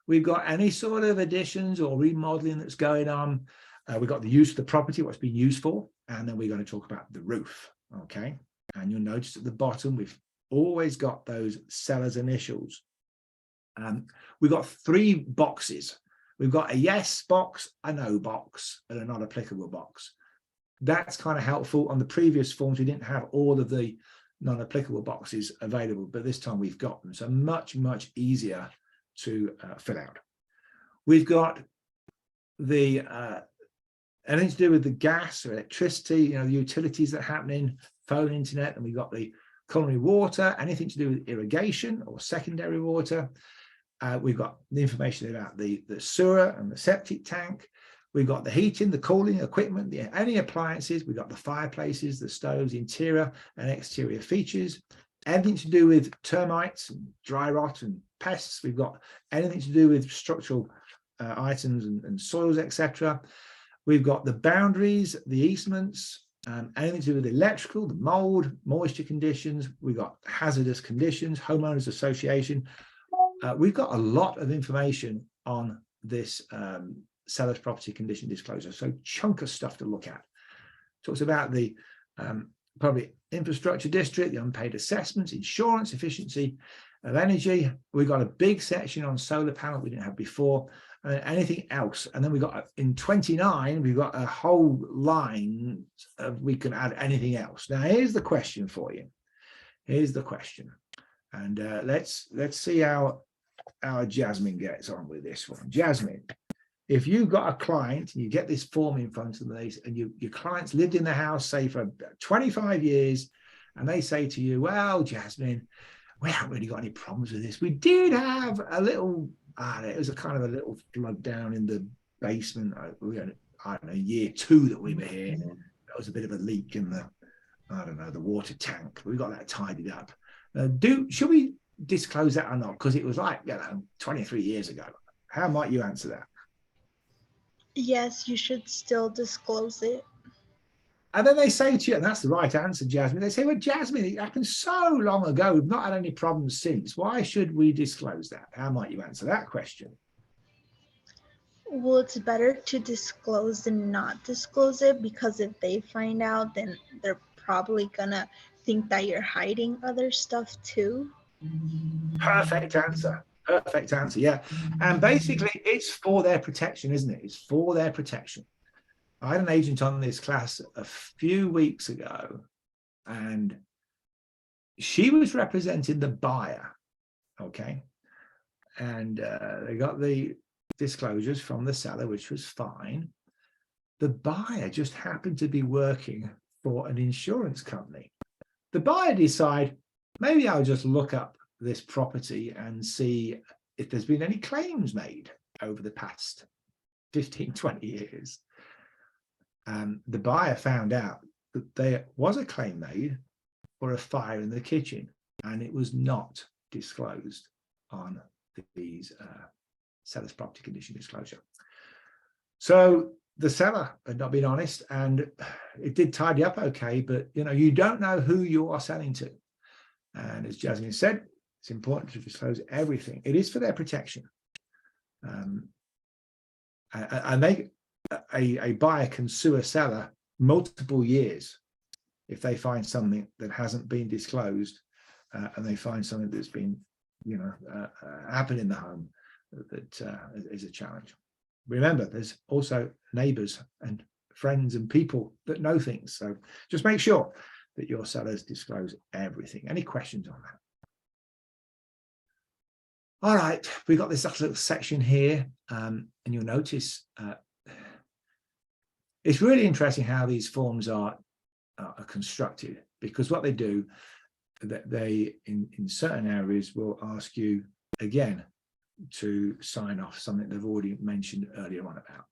We've got any sort of additions or remodeling that's going on. We've got the use of the property, what's been used for. And then we're going to talk about the roof. Okay. And you'll notice at the bottom, we've always got those seller's initials. We've got 3 boxes. We've got a yes box, a no box, and a not applicable box. That's kind of helpful. On the previous forms, we didn't have all of the non-applicable boxes available, but this time we've got them. So much, much easier to fill out. We've got the anything to do with the gas or electricity, the utilities that are happening, phone, internet, and we've got the culinary water, anything to do with irrigation or secondary water. We've got the information about the sewer and the septic tank. We've got the heating, the cooling equipment, any appliances. We've got the fireplaces, the stoves, interior and exterior features. Anything to do with termites, and dry rot and pests. We've got anything to do with structural items and soils, etc. We've got the boundaries, the easements, anything to do with electrical, the mold, moisture conditions. We've got hazardous conditions, homeowners association. We've got a lot of information on this seller's property condition disclosure. So chunk of stuff to look at. Talks about the public infrastructure district, the unpaid assessments, insurance, efficiency, of energy. We've got a big section on solar panel we didn't have before, and anything else. And then we got in 29, we've got a whole line of we can add anything else. Now, here's the question for you. Here's the question. And let's see how Jasmine gets on with this one. Jasmine, if you've got a client and you get this form in front of them and your client's lived in the house, say for 25 years, and they say to you, well, Jasmine, we haven't really got any problems with this. We did have a little, it was a kind of a little flood down in the basement. We had, I don't know, year 2 that we were here. There was a bit of a leak in the, I don't know, the water tank. We got that tidied up. Should we disclose that or not? Because it was like, 23 years ago. How might you answer that? Yes, you should still disclose it. And then they say to you, and that's the right answer, Jasmine, they say, well, Jasmine, it happened so long ago. We've not had any problems since. Why should we disclose that? How might you answer that question? Well, it's better to disclose than not disclose it, because if they find out, then they're probably gonna think that you're hiding other stuff too. Perfect answer. Perfect answer. Yeah. And basically, it's for their protection, isn't it? It's for their protection. I had an agent on this class a few weeks ago, and she was representing the buyer. Okay. And they got the disclosures from the seller, which was fine. The buyer just happened to be working for an insurance company. The buyer decided, maybe I'll just look up this property and see if there's been any claims made over the past 15, 20 years. The buyer found out that there was a claim made for a fire in the kitchen, and it was not disclosed on these seller's property condition disclosure. So the seller had not been honest, and it did tidy up okay, but you don't know who you are selling to. And as Jasmine said, it's important to disclose everything. It is for their protection. And a buyer can sue a seller multiple years if they find something that hasn't been disclosed, and they find something that's been, happened in the home that is a challenge. Remember, there's also neighbors and friends and people that know things. So just make sure that your sellers disclose everything. Any questions on that? All right, we've got this little section here, and you'll notice it's really interesting how these forms are constructed, because what they do, that they in certain areas will ask you again to sign off something they've already mentioned earlier on about.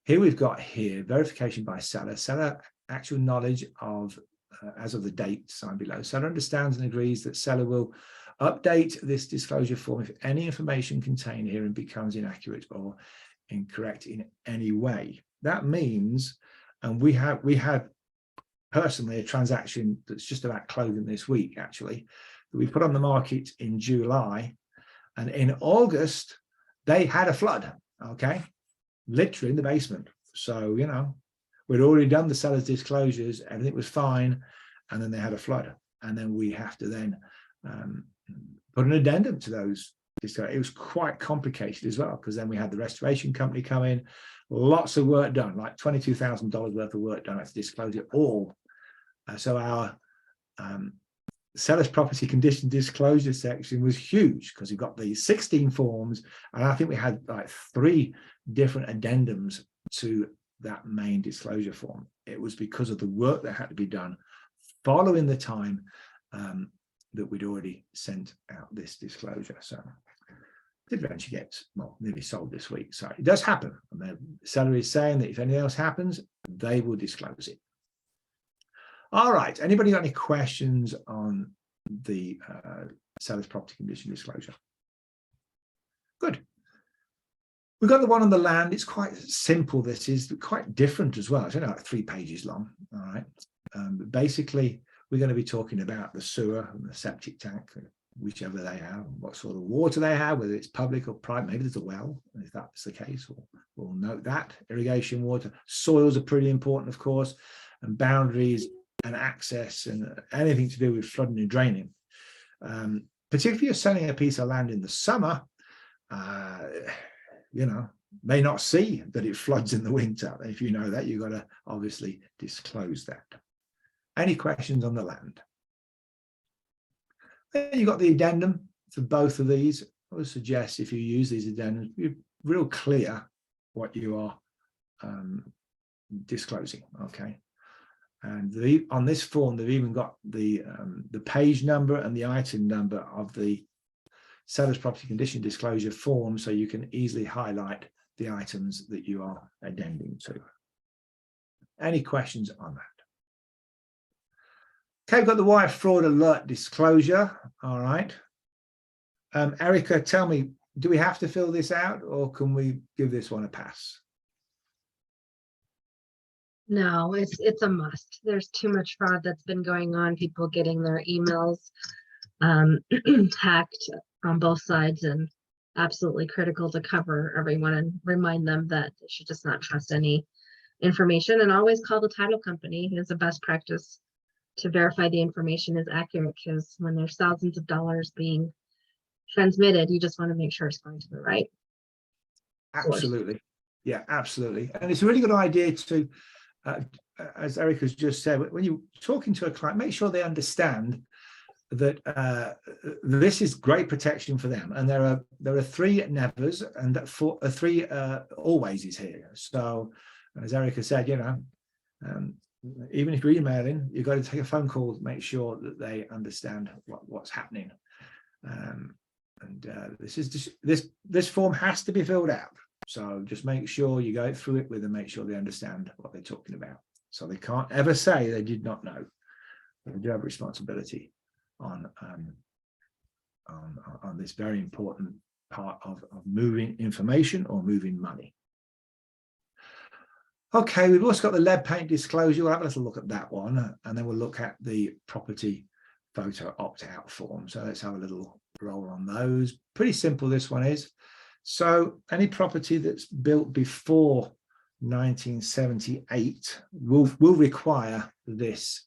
Here we've got verification by seller actual knowledge of as of the date signed below. Seller understands and agrees that seller will update this disclosure form if any information contained herein becomes inaccurate or incorrect in any way. That means, and we had personally a transaction that's just about closing this week, actually, that we put on the market in July, and in August they had a flood, okay, literally in the basement. So we'd already done the seller's disclosures, everything was fine, and then they had a flood, and then we have to then put an addendum to those. It was quite complicated as well, because then we had the restoration company come in, lots of work done, like $22,000 worth of work done to disclose it all. So our seller's property condition disclosure section was huge, because we've got these 16 forms, and I think we had like 3 different addendums to that main disclosure form. It was because of the work that had to be done following the time that we'd already sent out this disclosure. So did eventually get, nearly sold this week. So it does happen. And the seller is saying that if anything else happens, they will disclose it. All right. Anybody got any questions on the seller's property condition disclosure? Good. We've got the one on the land. It's quite simple. This is quite different as well. It's only like 3 pages long. All right. But basically, we're going to be talking about the sewer and the septic tank, whichever they have, what sort of water they have, whether it's public or private. Maybe there's a well, if that's the case, we'll note that. Irrigation water. Soils are pretty important, of course, and boundaries and access and anything to do with flooding and draining. particularly if you're selling a piece of land in the summer, you know, may not see that it floods in the winter. If you know that, you've got to obviously disclose that. Any questions on the land? Then you've got the addendum for both of these. I would suggest if you use these addendums, you're real clear what you are disclosing, okay? And on this form, they've even got the page number and the item number of the seller's property condition disclosure form, so you can easily highlight the items that you are addending to. Any questions on that? Okay, we've got the wire fraud alert disclosure. All right. Erica, tell me, do we have to fill this out, or can we give this one a pass? No, it's a must. There's too much fraud that's been going on, people getting their emails hacked on both sides, and absolutely critical to cover everyone and remind them that they should just not trust any information, and always call the title company. It's a best practice to verify the information is accurate, because when there's thousands of dollars being transmitted, you just want to make sure it's going to the right source. Absolutely. Yeah, absolutely. And it's a really good idea to, as Eric has just said, when you're talking to a client, make sure they understand that this is great protection for them. And there are 3 nevers and 3 always is here. So as Erica said, you know, even if you're emailing, you've got to take a phone call to make sure that they understand what's happening. This form has to be filled out. So just make sure you go through it with them, make sure they understand what they're talking about. So they can't ever say they did not know. They do have responsibility on this very important part of moving information or moving money. Okay, we've also got the lead paint disclosure. We'll have a little look at that one, and then we'll look at the property photo opt-out form. So let's have a little roll on those. Pretty simple, this one is. So any property that's built before 1978 will require this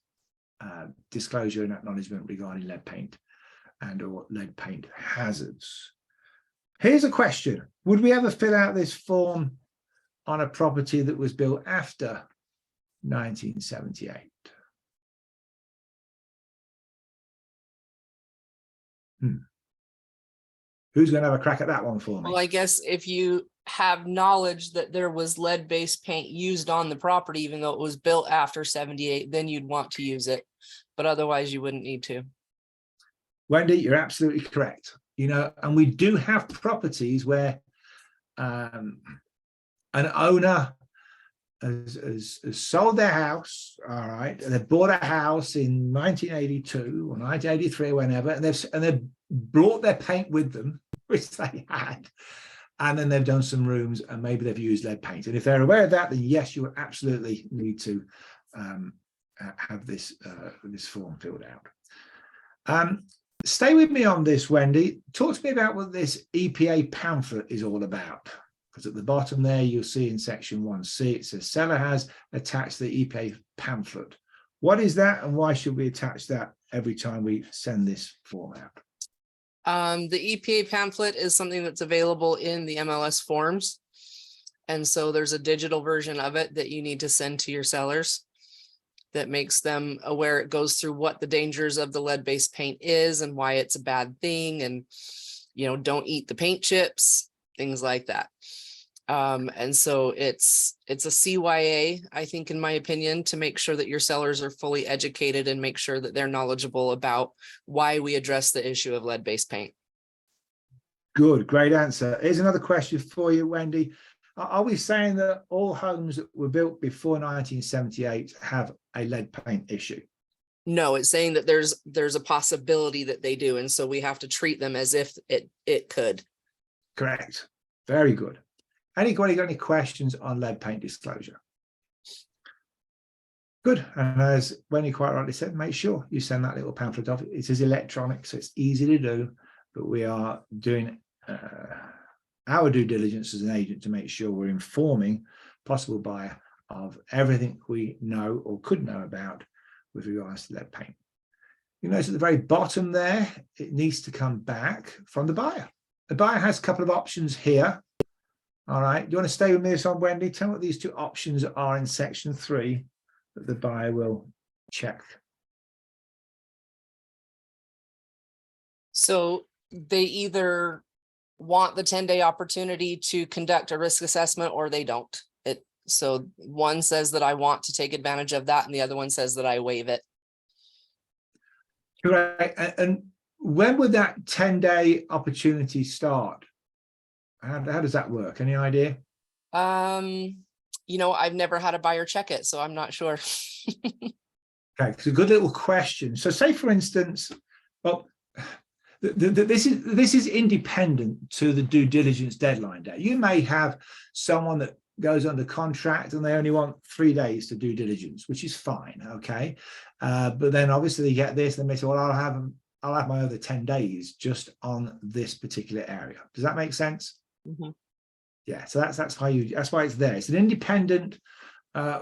disclosure and acknowledgement regarding lead paint and or lead paint hazards. Here's a question. Would we ever fill out this form on a property that was built after 1978? Who's going to have a crack at that one for me? Well, I guess if you have knowledge that there was lead-based paint used on the property, even though it was built after 78, then you'd want to use it, but otherwise you wouldn't need to. Wendy, you're absolutely correct. You know, and we do have properties where an owner has sold their house, all right, and they bought a house in 1982 or 1983 or whenever, and they've brought their paint with them, which they had, and then they've done some rooms and maybe they've used lead paint. And if they're aware of that, then yes, you will absolutely need to have this form filled out. Stay with me on this, Wendy. Talk to me about what this EPA pamphlet is all about. Because at the bottom there, you'll see in section 1C, it says seller has attached the EPA pamphlet. What is that, and why should we attach that every time we send this form out? The EPA pamphlet is something that's available in the MLS forms. And so there's a digital version of it that you need to send to your sellers that makes them aware. It goes through what the dangers of the lead-based paint is and why it's a bad thing, and, you know, don't eat the paint chips, things like that. And so it's a CYA, I think, in my opinion, to make sure that your sellers are fully educated and make sure that they're knowledgeable about why we address the issue of lead-based paint. Good, great answer. Here's another question for you, Wendy. Are we saying that all homes that were built before 1978 have a lead paint issue? No, it's saying that there's a possibility that they do, and so we have to treat them as if it could. Correct. Very good. Anybody got any questions on lead paint disclosure? Good. And as Wendy quite rightly said, make sure you send that little pamphlet off. It is electronic, so it's easy to do, but we are doing our due diligence as an agent to make sure we're informing possible buyer of everything we know or could know about with regards to lead paint. you notice at the very bottom there, it needs to come back from the buyer. The buyer has a couple of options here. All right, do you want to stay with me this on, Wendy? Tell me what these two options are in section 3 that the buyer will check. So they either want the 10-day opportunity to conduct a risk assessment or they don't. So one says that I want to take advantage of that and the other one says that I waive it. Correct. And when would that 10-day opportunity start? How does that work? Any idea? You know, I've never had a buyer check it, so I'm not sure. Okay, it's a good little question. So say, for instance, well, this is independent to the due diligence deadline day. You may have someone that goes under contract and they only want 3 days to due diligence, which is fine, okay? But then obviously they get this and they say, well, I'll have my other 10 days just on this particular area. Does that make sense? Mm-hmm. Yeah, so that's why it's there. It's an independent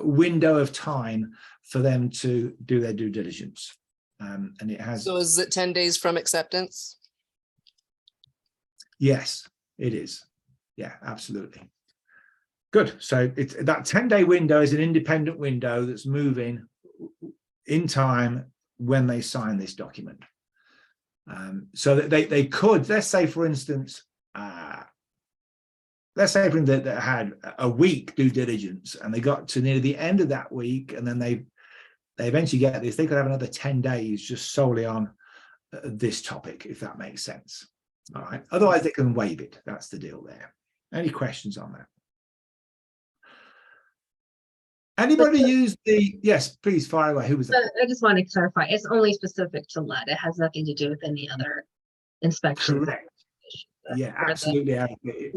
window of time for them to do their due diligence. And it has. So is it 10 days from acceptance? Yes, it is. Yeah, absolutely. Good. So it's that 10-day window is an independent window that's moving in time when they sign this document. So that they could, let's say, for instance, that had a week due diligence and they got to near the end of that week and then they eventually get this, they could have another 10 days just solely on this topic, if that makes sense. All right. Otherwise, they can waive it. That's the deal there. Any questions on that? Anybody use the, yes, please fire away. Who was that? I just want to clarify, it's only specific to lead. It has nothing to do with any other inspection. Correct. Yeah, absolutely.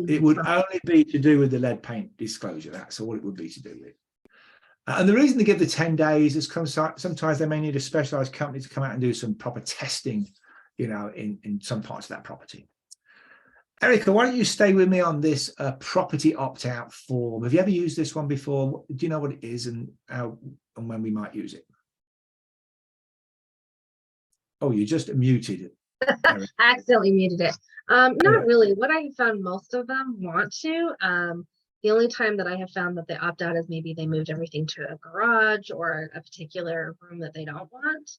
It would only be to do with the lead paint disclosure. That's all it would be to do with. And the reason they give the 10 days is sometimes they may need a specialized company to come out and do some proper testing, you know, in some parts of that property. Erica, why don't you stay with me on this property opt-out form? Have you ever used this one before? Do you know what it is and how and when we might use it? Oh, you just muted it. I accidentally muted it. Not really. What I found most of them want to. The only time that I have found that they opt out is maybe they moved everything to a garage or a particular room that they don't want.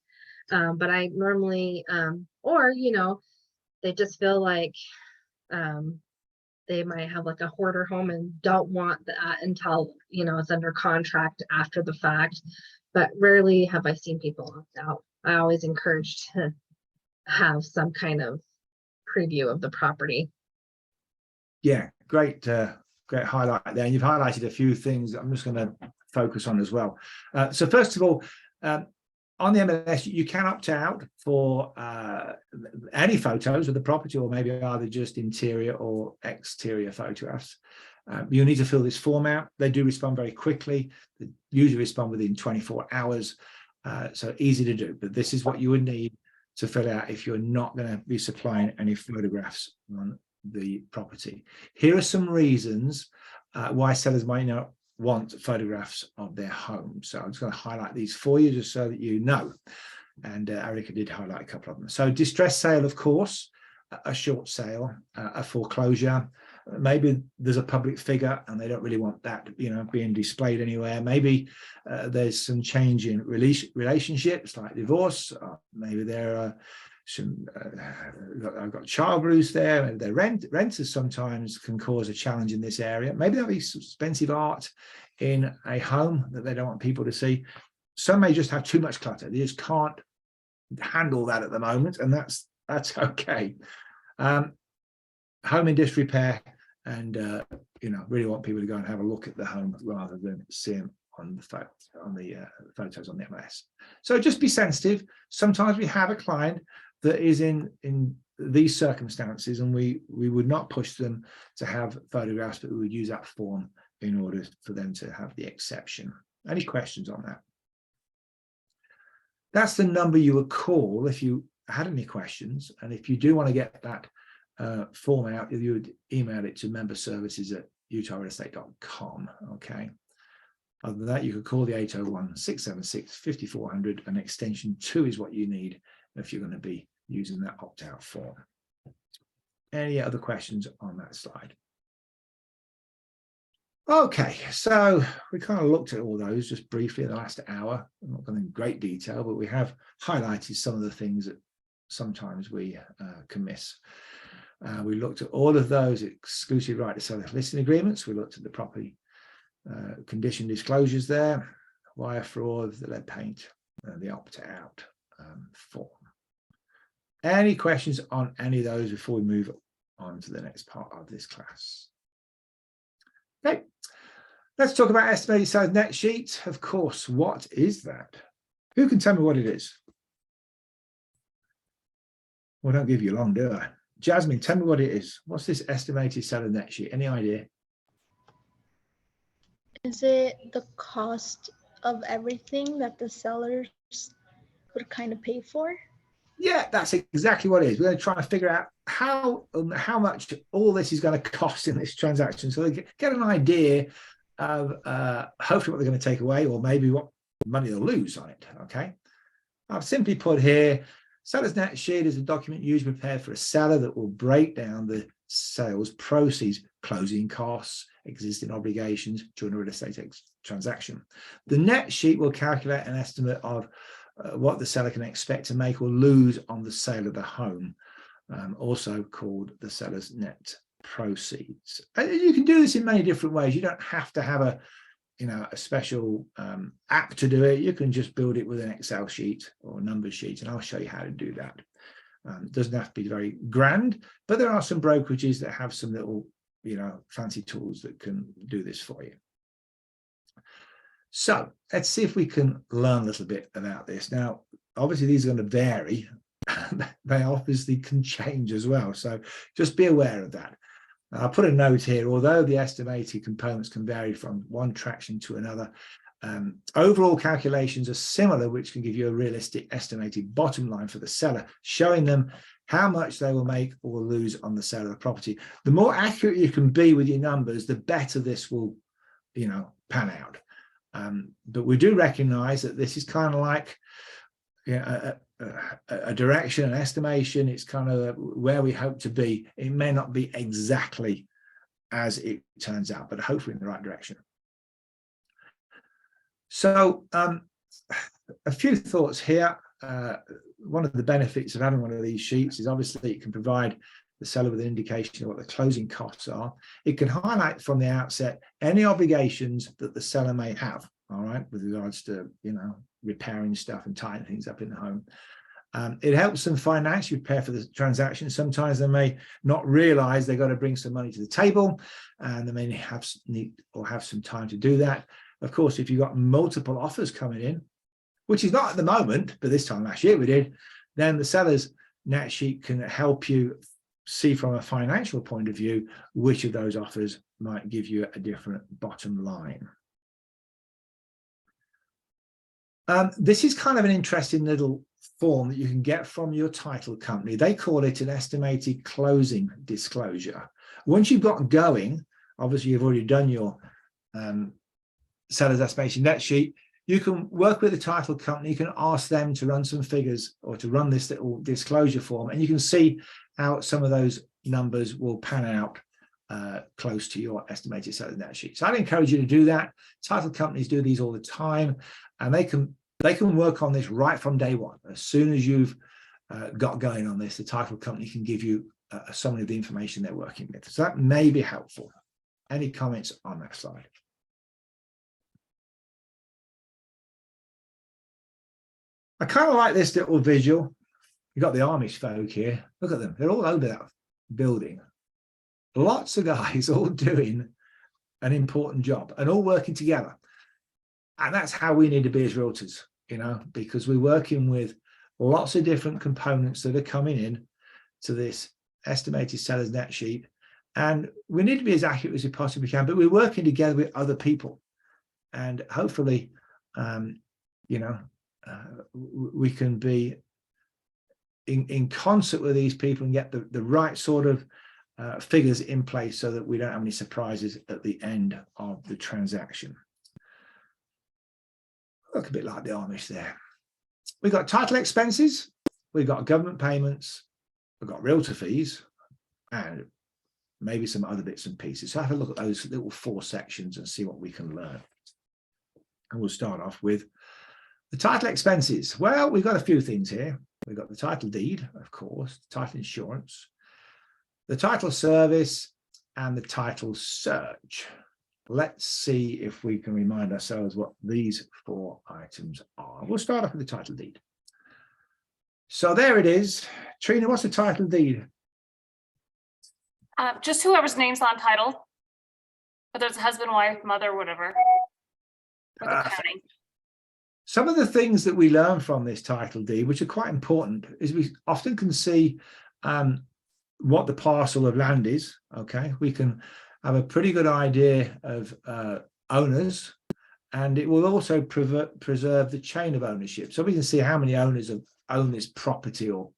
But I normally, or, you know, they just feel like they might have like a hoarder home and don't want that until, you know, it's under contract after the fact. But rarely have I seen people opt out. I always encourage to have some kind of preview of the property. Yeah, great highlight there. And you've highlighted a few things I'm just going to focus on as well. So first of all, on the MLS, you can opt out for any photos of the property or maybe either just interior or exterior photographs. You need to fill this form out. They do respond very quickly. They usually respond within 24 hours. So easy to do, but this is what you would need to fill out if you're not going to be supplying any photographs on the property. Here are some reasons why sellers might not want photographs of their home. So I'm just going to highlight these for you just so that you know. And Erica did highlight a couple of them. So distress sale, of course, a short sale, a foreclosure. Maybe there's a public figure and they don't really want that, you know, being displayed anywhere. Maybe there's some change in relationships like divorce. Maybe there are some, I've got child abuse there. Maybe their renters sometimes can cause a challenge in this area. Maybe there'll be expensive art in a home that they don't want people to see. Some may just have too much clutter. They just can't handle that at the moment, and that's okay. Home in disrepair, and you know, really want people to go and have a look at the home rather than see them on the photos on the MLS. So just be sensitive. Sometimes we have a client that is in these circumstances, and we would not push them to have photographs, but we would use that form in order for them to have the exception. Any questions on that? That's the number you would call if you had any questions, and if you do want to get that form out, you would email it to memberservices@utahrealestate.com. Okay. Other than that, you could call the 801-676-5400, and extension 2 is what you need if you're going to be using that opt-out form. Any other questions on that slide? Okay, so we kind of looked at all those just briefly in the last hour. I'm not going in great detail, but we have highlighted some of the things that sometimes we can miss. We looked at all of those exclusive right to sell listing agreements. We looked at the property condition disclosures there, wire fraud, the lead paint, the opt-out form. Any questions on any of those before we move on to the next part of this class? Okay, let's talk about estimated sales net sheet. Of course, what is that? Who can tell me what it is? Well, don't give you long, do I? Jasmine, tell me what it is. What's this estimated seller net sheet? Any idea? Is it the cost of everything that the sellers would kind of pay for? Yeah, that's exactly what it is. We're going to try and figure out how much all this is going to cost in this transaction, so they get an idea of hopefully what they're going to take away, or maybe what money they'll lose on it. Okay, I've simply put here, seller's net sheet is a document usually prepared for a seller that will break down the sales proceeds, closing costs, existing obligations during a real estate transaction. The net sheet will calculate an estimate of what the seller can expect to make or lose on the sale of the home, also called the seller's net proceeds. And you can do this in many different ways. You don't have to have a special app to do it. You can just build it with an Excel sheet or a number sheet, and I'll show you how to do that. It doesn't have to be very grand, but there are some brokerages that have some little fancy tools that can do this for you. So let's see if we can learn a little bit about this. Now, obviously, these are going to vary. They obviously can change as well. So just be aware of that. I'll put a note here. Although the estimated components can vary from one transaction to another, overall calculations are similar, which can give you a realistic estimated bottom line for the seller, showing them how much they will make or lose on the sale of the property. The more accurate you can be with your numbers, the better this will, pan out. But we do recognize that this is kind of like a direction, an estimation. It's kind of where we hope to be. It may not be exactly as it turns out, but hopefully in the right direction. So a few thoughts here. One of the benefits of having one of these sheets is obviously it can provide the seller with an indication of what the closing costs are. It can highlight from the outset any obligations that the seller may have, all right, with regards to, repairing stuff and tying things up in the home. It helps them financially prepare for the transaction. Sometimes they may not realize they've got to bring some money to the table, and they may have some time to do that. Of course, if you've got multiple offers coming in, which is not at the moment, but this time last year we did, then the seller's net sheet can help you see from a financial point of view which of those offers might give you a different bottom line. This is kind of an interesting little form that you can get from your title company. They call it an estimated closing disclosure. Once you've got going, obviously you've already done your seller's estimation net sheet, you can work with the title company. You can ask them to run some figures or to run this little disclosure form, and you can see how some of those numbers will pan out close to your estimated seller's net sheet. So I'd encourage you to do that. Title companies do these all the time, and they can work on this right from day one. As soon as you've got going on this, the title company can give you a summary of the information they're working with. So that may be helpful. Any comments on that slide? I kind of like this little visual. You've got the Amish folk here. Look at them. They're all over that building. Lots of guys all doing an important job and all working together. And that's how we need to be as realtors, because we're working with lots of different components that are coming in to this estimated seller's net sheet. And we need to be as accurate as we possibly can, but we're working together with other people. And hopefully, we can be in concert with these people and get the right sort of figures in place so that we don't have any surprises at the end of the transaction. Look a bit like the Amish there. We've got title expenses. we've got government payments, we've got realtor fees, and maybe some other bits and pieces. So have a look at those little 4 sections and see what we can learn. And we'll start off with the title expenses. Well, we've got a few things here. We've got the title deed, of course, the title insurance, the title service, and the title search. Let's see if we can remind ourselves what these 4 items are. We'll start off with the title deed. So there it is. Trina, what's the title deed? Just whoever's name's on title, whether it's husband, wife, mother, whatever. Or the county. Some of the things that we learn from this title deed, which are quite important, is we often can see what the parcel of land is. Okay, we can have a pretty good idea of owners, and it will also preserve the chain of ownership. So we can see how many owners own this property or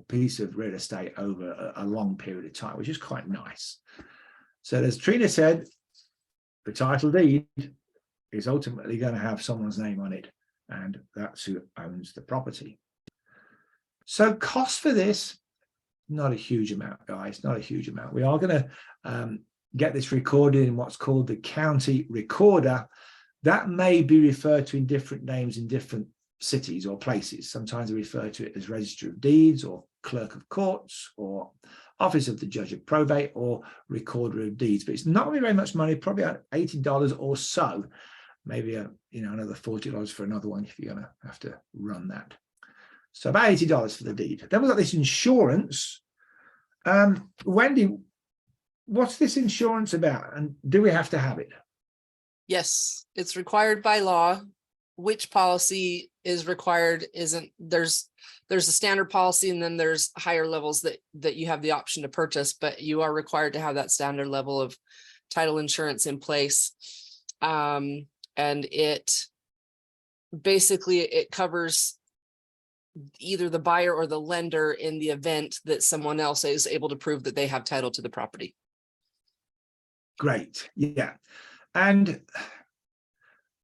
piece of real estate over a long period of time, which is quite nice. So as Trina said, the title deed is ultimately going to have someone's name on it, and that's who owns the property. So cost for this, not a huge amount, guys, not a huge amount. We are going to get this recorded in what's called the county recorder. That may be referred to in different names in different cities or places. Sometimes they refer to it as Register of Deeds or Clerk of Courts or Office of the Judge of Probate or Recorder of Deeds. But it's not going to be very much money, probably about $80 or so. Maybe another $40 for another one if you're going to have to run that. So about $80 for the deed. Then we've got this insurance. Wendy, what's this insurance about, and do we have to have it? Yes, it's required by law. Which policy is required isn't, there's a standard policy, and then there's higher levels that you have the option to purchase, but you are required to have that standard level of title insurance in place. And it basically covers either the buyer or the lender in the event that someone else is able to prove that they have title to the property. Great, yeah. And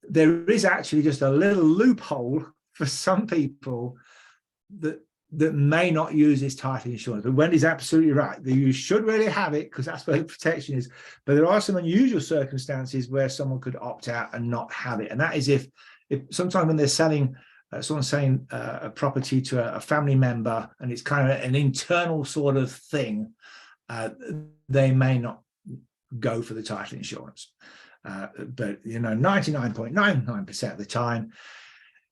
there is actually just a little loophole for some people that may not use this title insurance. But Wendy's absolutely right. You should really have it because that's where the protection is. But there are some unusual circumstances where someone could opt out and not have it. And that is if sometimes when they're selling, someone's selling a property to a family member, and it's kind of an internal sort of thing, they may not go for the title insurance. But 99.99% of the time,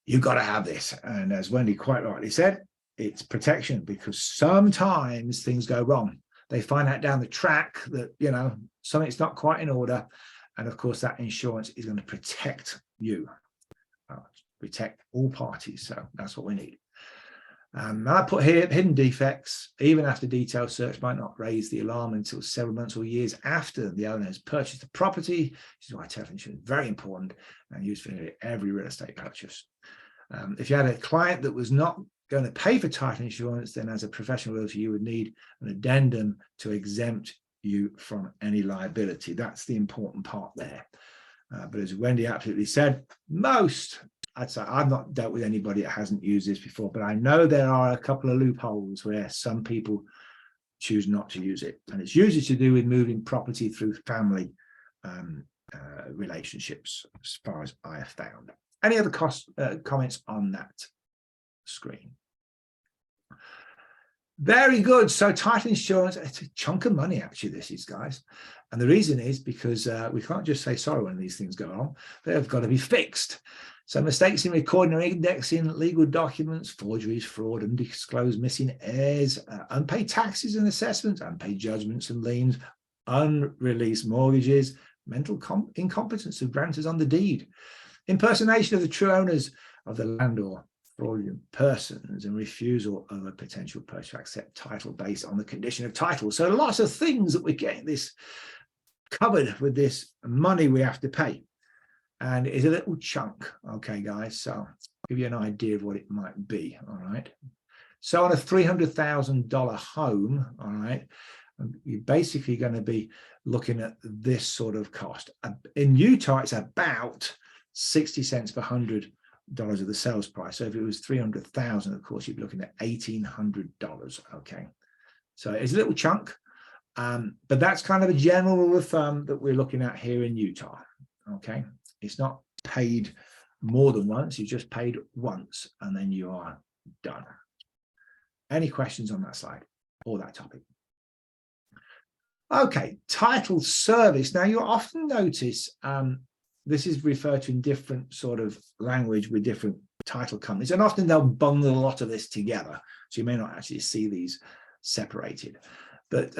you've got to have this. And as Wendy quite rightly said, it's protection, because sometimes things go wrong. They find out down the track that something's not quite in order, and of course that insurance is going to protect you, protect all parties. So that's what we need. I put here hidden defects, even after detailed search, might not raise the alarm until several months or years after the owner has purchased the property. This is why title insurance is very important and used for nearly every real estate purchase. If you had a client that was not going to pay for title insurance, then as a professional realtor, you would need an addendum to exempt you from any liability. That's the important part there. But as Wendy absolutely said, I'd say I've not dealt with anybody that hasn't used this before, but I know there are a couple of loopholes where some people choose not to use it. And it's usually to do with moving property through family relationships, as far as I have found. Any other comments on that screen? Very good. So title insurance, it's a chunk of money actually, this is, guys. And the reason is because we can't just say sorry when these things go wrong. They've got to be fixed. So mistakes in recording or indexing legal documents, forgeries, fraud, undisclosed missing heirs, unpaid taxes and assessments, unpaid judgments and liens, unreleased mortgages, mental incompetence of grantors on the deed, impersonation of the true owners of the land or fraudulent persons, and refusal of a potential purchaser to accept title based on the condition of title. So lots of things that we're getting this covered with this money we have to pay. And it's a little chunk. Okay, guys, so I'll give you an idea of what it might be. All right. So on a $300,000 home, all right, you're basically going to be looking at this sort of cost. In Utah, it's about 60 cents per 100 of the sales price. So if it was 300,000, of course, you'd be looking at $1,800. Okay, so it's a little chunk, but that's kind of a general rule of thumb that we're looking at here in Utah. Okay, it's not paid more than once, you just paid once and then you are done. Any questions on that slide or that topic? Okay, title service. Now you often notice this is referred to in different sort of language with different title companies, and often they'll bundle a lot of this together, so you may not actually see these separated, but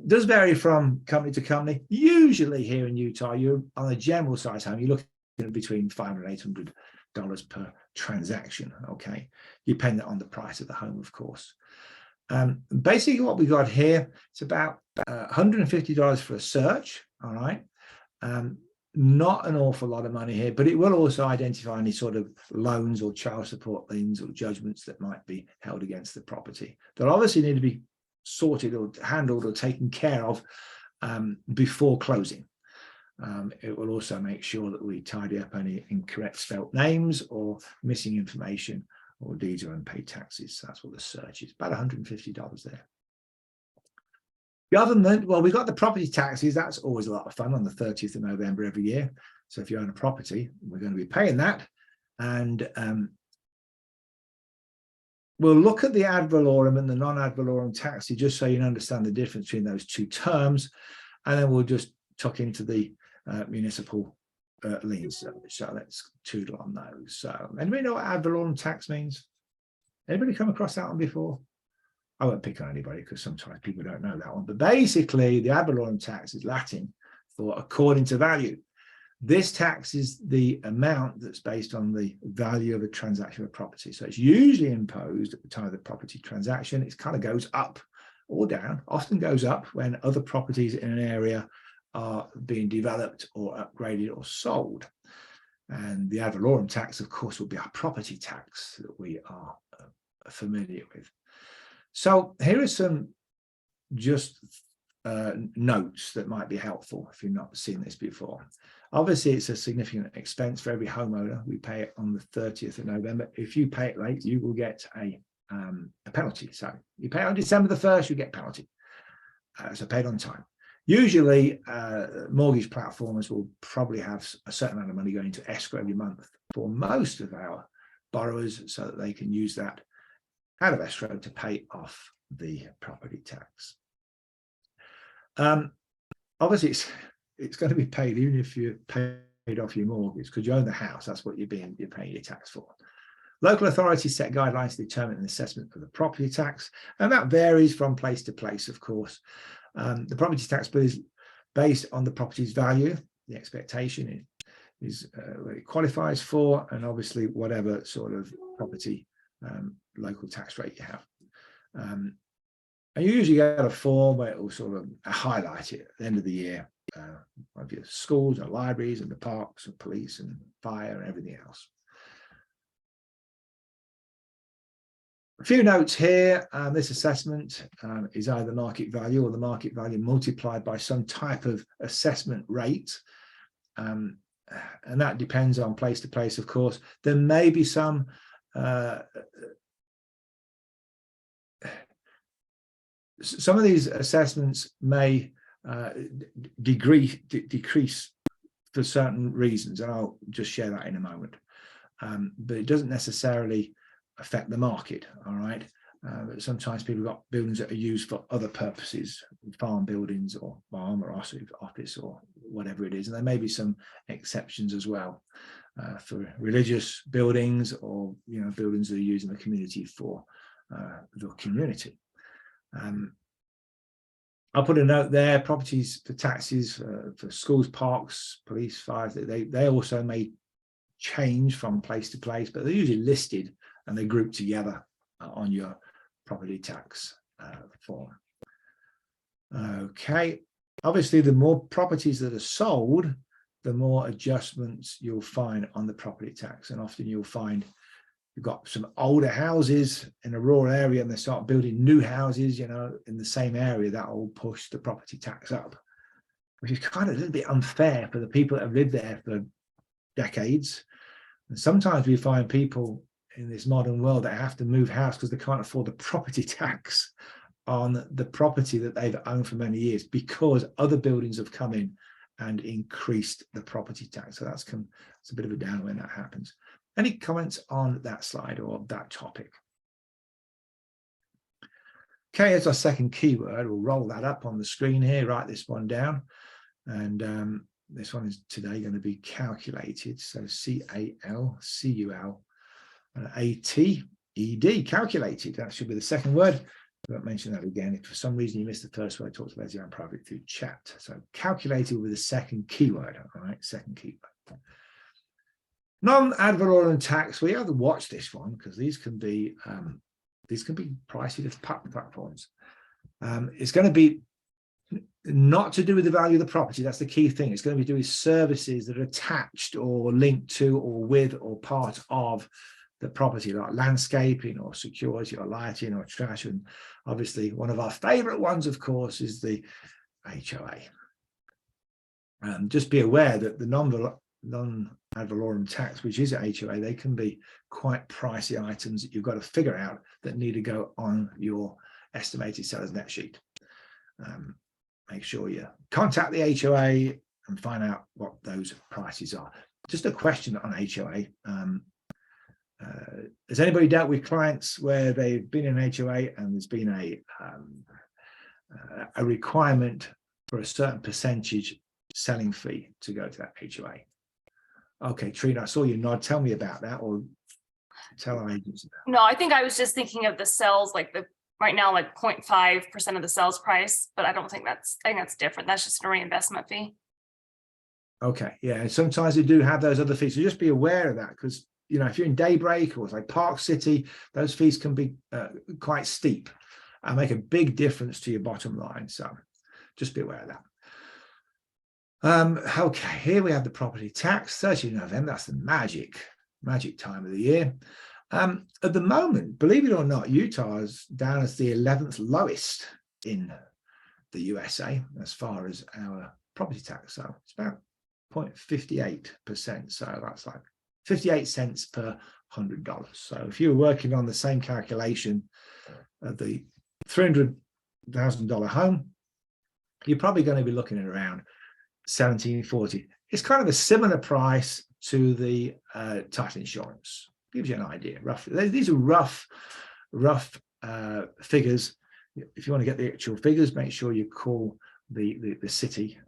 does vary from company to company. Usually here in Utah, you're on a general size home, you're looking at between $500 and $800 per transaction, okay, depending on the price of the home, of course. Basically what we got here, it's about $150 for a search, all right. Not an awful lot of money here, but it will also identify any sort of loans or child support liens or judgments that might be held against the property. They'll obviously need to be sorted or handled or taken care of before closing. It will also make sure that we tidy up any incorrect spelt names or missing information or deeds or unpaid taxes. So that's what the search is, about $150 there. Government, well, we've got the property taxes. That's always a lot of fun on the 30th of November every year. So if you own a property, we're going to be paying that. And we'll look at the ad valorem and the non-ad valorem taxes just so you understand the difference between those two terms. And then we'll just tuck into the municipal liens. So let's toodle on those. So anybody know what ad valorem tax means? Anybody come across that one before? I won't pick on anybody because sometimes people don't know that one. But basically, the ad valorem tax is Latin for according to value. This tax is the amount that's based on the value of a transaction of property. So it's usually imposed at the time of the property transaction. It kind of goes up or down, often goes up when other properties in an area are being developed or upgraded or sold. And the ad valorem tax, of course, will be our property tax that we are familiar with. So here are some just notes that might be helpful if you've not seen this before. Obviously, it's a significant expense for every homeowner. We pay it on the 30th of November. If you pay it late, you will get a penalty. So you pay on December the 1st, you get penalty. So paid on time. Usually, mortgage platforms will probably have a certain amount of money going to escrow every month for most of our borrowers so that they can use that out of escrow to pay off the property tax. Obviously, it's going to be paid even if you paid off your mortgage because you own the house. That's what you're paying your tax for. Local authorities set guidelines to determine an assessment of the property tax, and that varies from place to place, of course. The property tax bill is based on the property's value, the expectation is what it qualifies for, and obviously whatever sort of property local tax rate you have. And you usually get a form where it will sort of highlight it at the end of the year of your schools and libraries and the parks and police and fire and everything else. A few notes here. This assessment is either market value or the market value multiplied by some type of assessment rate. And that depends on place to place, of course. There may be some of these assessments may decrease for certain reasons, and I'll just share that in a moment. But it doesn't necessarily affect the market, all right? Sometimes people have got buildings that are used for other purposes, farm buildings or farm or office or whatever it is, and there may be some exceptions as well for religious buildings or buildings that are used in the community for the community. I'll put a note there, properties for taxes for schools, parks, police, fires, they also may change from place to place, but they're usually listed and they're grouped together on your property tax form. Okay, obviously the more properties that are sold, the more adjustments you'll find on the property tax, and often you'll find you've got some older houses in a rural area and they start building new houses, in the same area. That will push the property tax up, which is kind of a little bit unfair for the people that have lived there for decades, And sometimes we find people in this modern world that have to move house because they can't afford the property tax on the property that they've owned for many years, because other buildings have come in and increased the property tax. So it's a bit of a down when that happens. Any comments on that slide or that topic? Okay, as our second keyword, we'll roll that up on the screen here, write this one down. And this one is today going to be calculated. So CALCULATED, calculated. That should be the second word. I won't mention that again. If for some reason you missed the first word, talk to Leslie on private through chat. So calculated with the second keyword. All right, second keyword. Non-ad valorem tax. We have to watch this one because these can be pricey to platforms. It's going to be not to do with the value of the property. That's the key thing. It's going to be to do with services that are attached or linked to or with or part of the property, like landscaping or security or lighting or trash. And obviously one of our favorite ones, of course, is the HOA. Just be aware that the non-ad valorem tax, which is a HOA, they can be quite pricey items that you've got to figure out that need to go on your estimated seller's net sheet. Make sure you contact the HOA and find out what those prices are. Just a question on HOA. Has anybody dealt with clients where they've been in an HOA and there's been a requirement for a certain percentage selling fee to go to that HOA? Okay, Trina, I saw you nod. Tell me about that, or tell our agents about No, I think I was just thinking of the sales, like right now, like 0.5% of the sales price, but I think that's different. That's just a reinvestment fee. Okay, yeah, and sometimes they do have those other fees, so just be aware of that, because if you're in Daybreak or it's like Park City, those fees can be quite steep and make a big difference to your bottom line. So just be aware of that. Okay, here we have the property tax, 30th November. That's the magic time of the year. At the moment, believe it or not, Utah is down as the 11th lowest in the USA as far as our property tax. So it's about 0.58%. So that's like 58 cents per $100. So if you were working on the same calculation of the $300,000 home, you're probably going to be looking at around $17.40. It's kind of a similar price to the title insurance. Gives you an idea roughly. These are rough figures. If you want to get the actual figures, make sure you call the city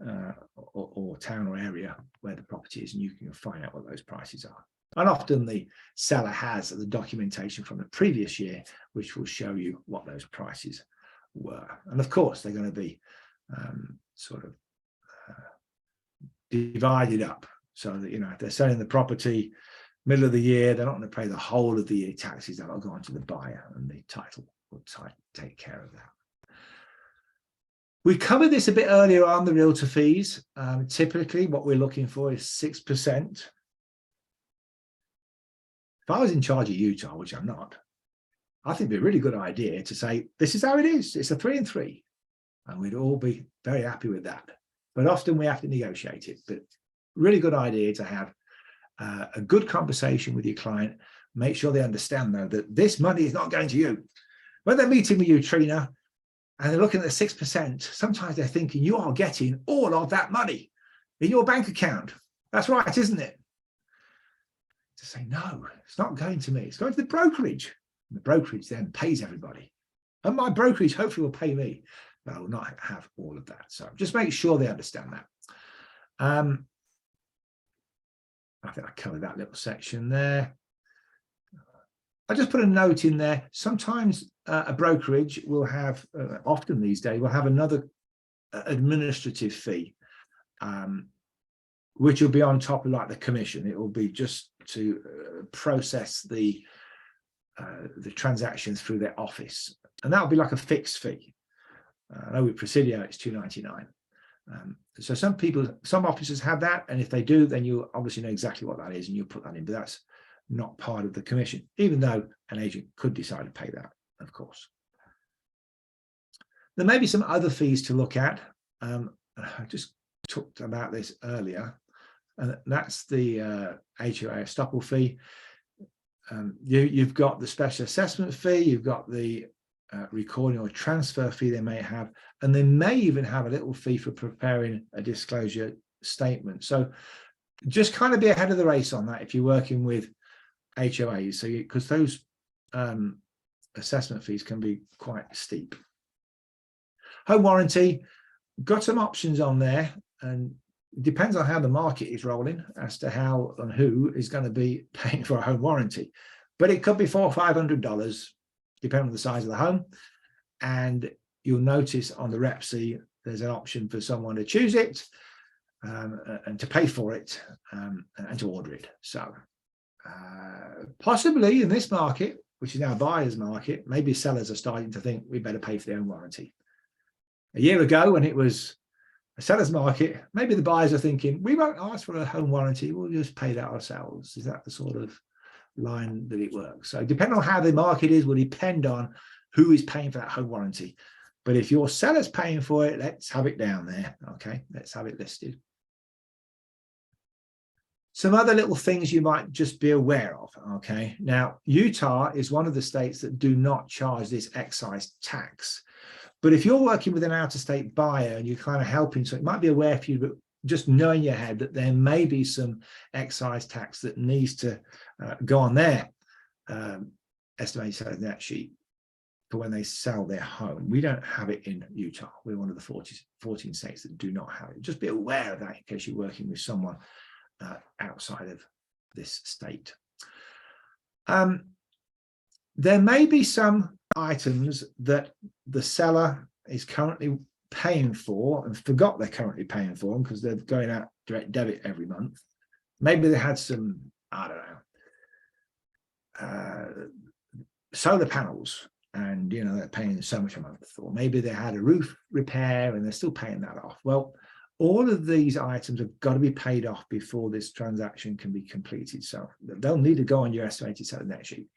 or town or area where the property is, and you can find out what those prices are. And often the seller has the documentation from the previous year, which will show you what those prices were. And of course, they're going to be sort of divided up so that, if they're selling the property middle of the year, they're not going to pay the whole of the year taxes. That'll go on to the buyer, and the title will take care of that. We covered this a bit earlier on, the realtor fees. Typically, what we're looking for is 6%. If I was in charge of Utah, which I'm not, I think it'd be a really good idea to say, this is how it is. It's a 3 and 3. And we'd all be very happy with that. But often we have to negotiate it. But really good idea to have a good conversation with your client. Make sure they understand, though, that this money is not going to you. When they're meeting with you, Trina, and they're looking at the 6%, sometimes they're thinking you are getting all of that money in your bank account. That's right, isn't it? To say, no, it's not going to me. It's going to the brokerage. And the brokerage then pays everybody. And my brokerage hopefully will pay me. But I will not have all of that. So just make sure they understand that. I think I covered that little section there. I just put a note in there. Sometimes a brokerage will have, often these days, will have another administrative fee, which will be on top of like the commission. It will be just to process the transactions through their office. And that will be like a fixed fee. I know with Presidio, it's $2.99. So some offices have that, and if they do, then you obviously know exactly what that is, and you'll put that in. But that's not part of the commission, even though an agent could decide to pay that, of course. There may be some other fees to look at. I just talked about this earlier. and that's the HOA estoppel fee. You've got the special assessment fee, you've got the recording or transfer fee they may have, and they may even have a little fee for preparing a disclosure statement. So just kind of be ahead of the race on that if you're working with HOAs. So because those assessment fees can be quite steep. Home warranty, got some options on there, and it depends on how the market is rolling as to how and who is going to be paying for a home warranty. But it could be $400 or $500, depending on the size of the home. And you'll notice on the rep C, there's an option for someone to choose it and to pay for it and to order it. So possibly in this market, which is now a buyer's market, maybe sellers are starting to think we better pay for their own warranty. A year ago, when it was a seller's market, maybe the buyers are thinking, we won't ask for a home warranty, we'll just pay that ourselves. Is that the sort of line that it works? So depending on how the market is will depend on who is paying for that home warranty. But if your seller's paying for it, let's have it down there. Okay, let's have it listed. Some other little things you might just be aware of. Okay, now Utah is one of the states that do not charge this excise tax. But if you're working with an out-of-state buyer and you're kind of helping, so it might be aware for you, but just know in your head that there may be some excise tax that needs to go on their estimated sales net sheet for when they sell their home. We don't have it in Utah. We're one of the 14 states that do not have it. Just be aware of that in case you're working with someone outside of this state. There may be some items that the seller is currently paying for and forgot they're currently paying for them because they're going out direct debit every month. Maybe they had some, I don't know, solar panels, and you know they're paying so much a month. Or maybe they had a roof repair and they're still paying that off. Well, all of these items have got to be paid off before this transaction can be completed. So they'll need to go on your estimated sales net sheet.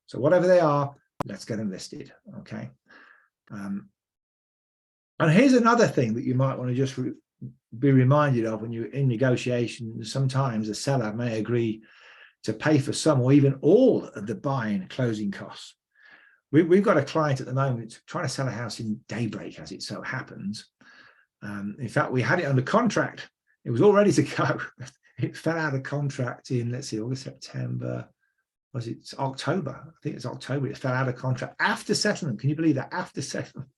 So whatever they are, let's get them listed. Okay. And here's another thing that you might want to just be reminded of when you're in negotiations. Sometimes a seller may agree to pay for some or even all of the buying closing costs. We've got a client at the moment trying to sell a house in Daybreak, as it so happens. In fact, we had it under contract. It was all ready to go. It fell out of contract in, let's see, August, September. Was it October? I think it's October. It fell out of contract after settlement. Can you believe that? After settlement,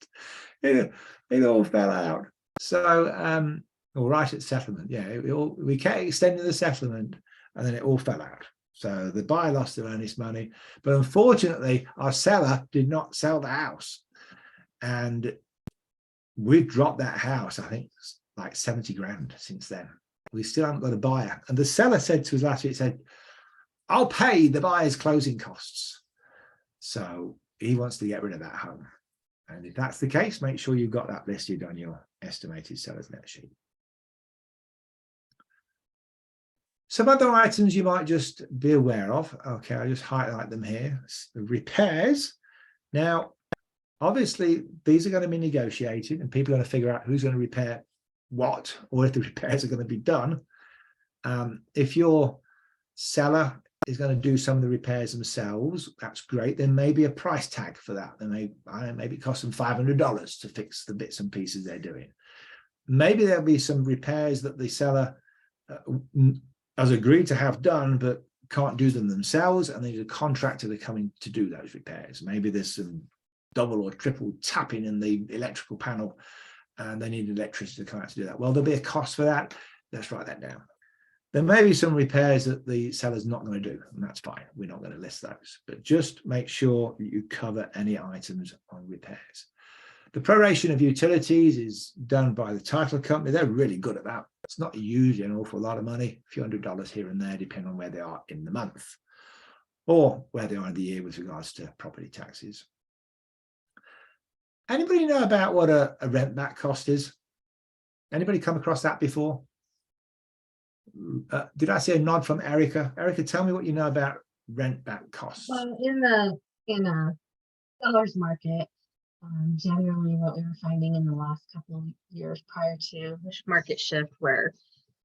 it all fell out. So, or right at settlement, yeah. We kept extending the settlement, and then it all fell out. So the buyer lost their earnest money, but unfortunately, our seller did not sell the house, and we've dropped that house. I think it's like 70 grand since then. We still haven't got a buyer, and the seller said to us last week, said, I'll pay the buyer's closing costs. So he wants to get rid of that home. And if that's the case, make sure you've got that listed on your estimated seller's net sheet. Some other items you might just be aware of. Okay, I'll just highlight them here. The repairs. Now, obviously, these are going to be negotiated and people are going to figure out who's going to repair what, or if the repairs are going to be done. If your seller is going to do some of the repairs themselves, that's great. There may be a price tag for that. There may, maybe it costs them $500 to fix the bits and pieces they're doing. Maybe there'll be some repairs that the seller has agreed to have done, but can't do them themselves, and they need a contractor to come in to do those repairs. Maybe there's some double or triple tapping in the electrical panel, and they need electricity to come out to do that. Well, there'll be a cost for that. Let's write that down. There may be some repairs that the seller's not going to do, and that's fine. We're not going to list those, but just make sure that you cover any items on repairs. The proration of utilities is done by the title company. They're really good at that. It's not usually an awful lot of money, a few $100s here and there, depending on where they are in the month or where they are in the year with regards to property taxes. Anybody know about what a rent back cost is? Anybody come across that before? Did I see a nod from Erica? Erica, tell me what you know about rent back costs. Well, in a seller's market, generally what we were finding in the last couple of years prior to this market shift, where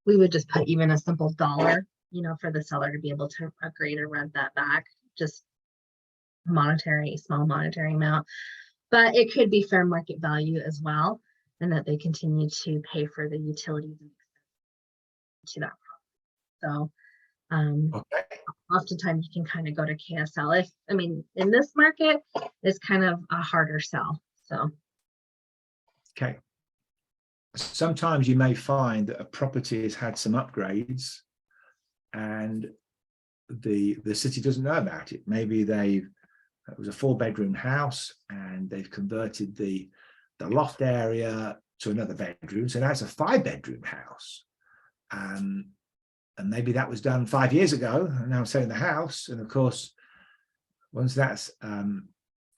we would just put even a simple dollar, you know, for the seller to be able to agree to rent that back, just small monetary amount. But it could be fair market value as well, and that they continue to pay for the utilities to that. So Okay. oftentimes you can kind of go to KSL. I mean, in this market, it's kind of a harder sell. So. Okay. Sometimes you may find that a property has had some upgrades and the city doesn't know about it. Maybe it was a 4-bedroom house and they've converted the loft area to another bedroom. So now it's a 5-bedroom house. And maybe that was done 5 years ago, and now I'm selling the house. And of course, once that's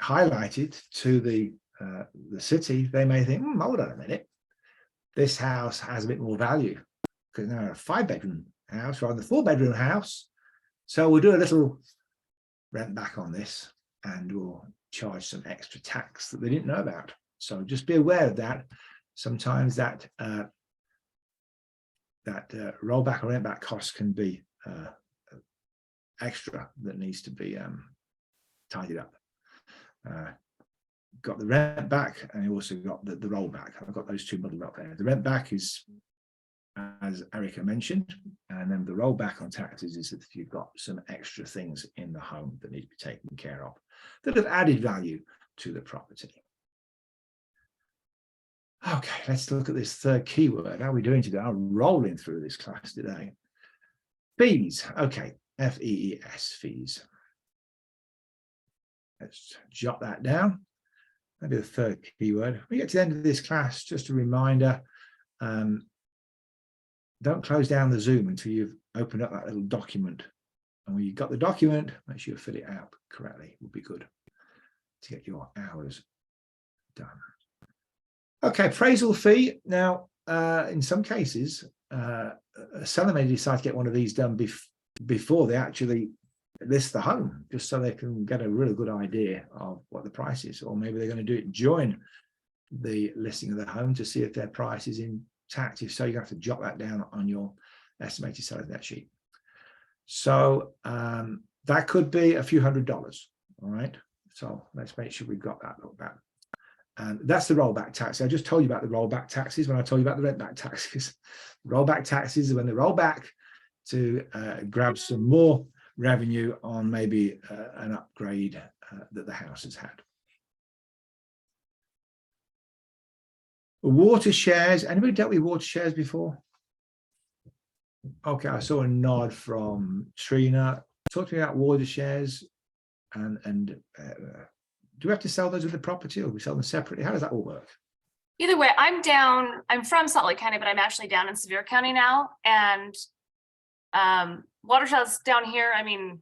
highlighted to the city, they may think, hold on a minute, this house has a bit more value because now a 5-bedroom house rather than a 4-bedroom house. So we'll do a little rent back on this and we'll charge some extra tax that they didn't know about. So just be aware of that. Sometimes that rollback or rent back cost can be extra that needs to be tidied up. Got the rent back and you also got the rollback. I've got those two muddled up there. The rent back is, as Erica mentioned, and then the rollback on taxes is if you've got some extra things in the home that need to be taken care of that have added value to the property. Okay, let's look at this third keyword. How are we doing today? I'm rolling through this class today. Fees. Okay, F-E-E-S, fees. Let's jot that down. That'll be the third keyword. When we get to the end of this class, just a reminder, don't close down the Zoom until you've opened up that little document. And when you've got the document, make sure you fill it out correctly. Would be good to get your hours done. Okay, appraisal fee. Now, in some cases, a seller may decide to get one of these done before they actually list the home, just so they can get a really good idea of what the price is. Or maybe they're going to do it during the listing of the home to see if their price is intact. If so, you have to jot that down on your estimated seller's net sheet. So that could be a few $100s. All right. So let's make sure we've got that looked at. And that's the rollback tax. I just told you about the rollback taxes when I told you about the rent back taxes. Rollback taxes are when they roll back to grab some more revenue on maybe an upgrade that the house has had. Water shares. Anybody dealt with water shares before? Okay, I saw a nod from Trina. Talk to me about water shares and do we have to sell those with the property or we sell them separately? How does that all work? Either way, I'm from Salt Lake County, but I'm actually down in Sevier County now. And water sales down here, I mean,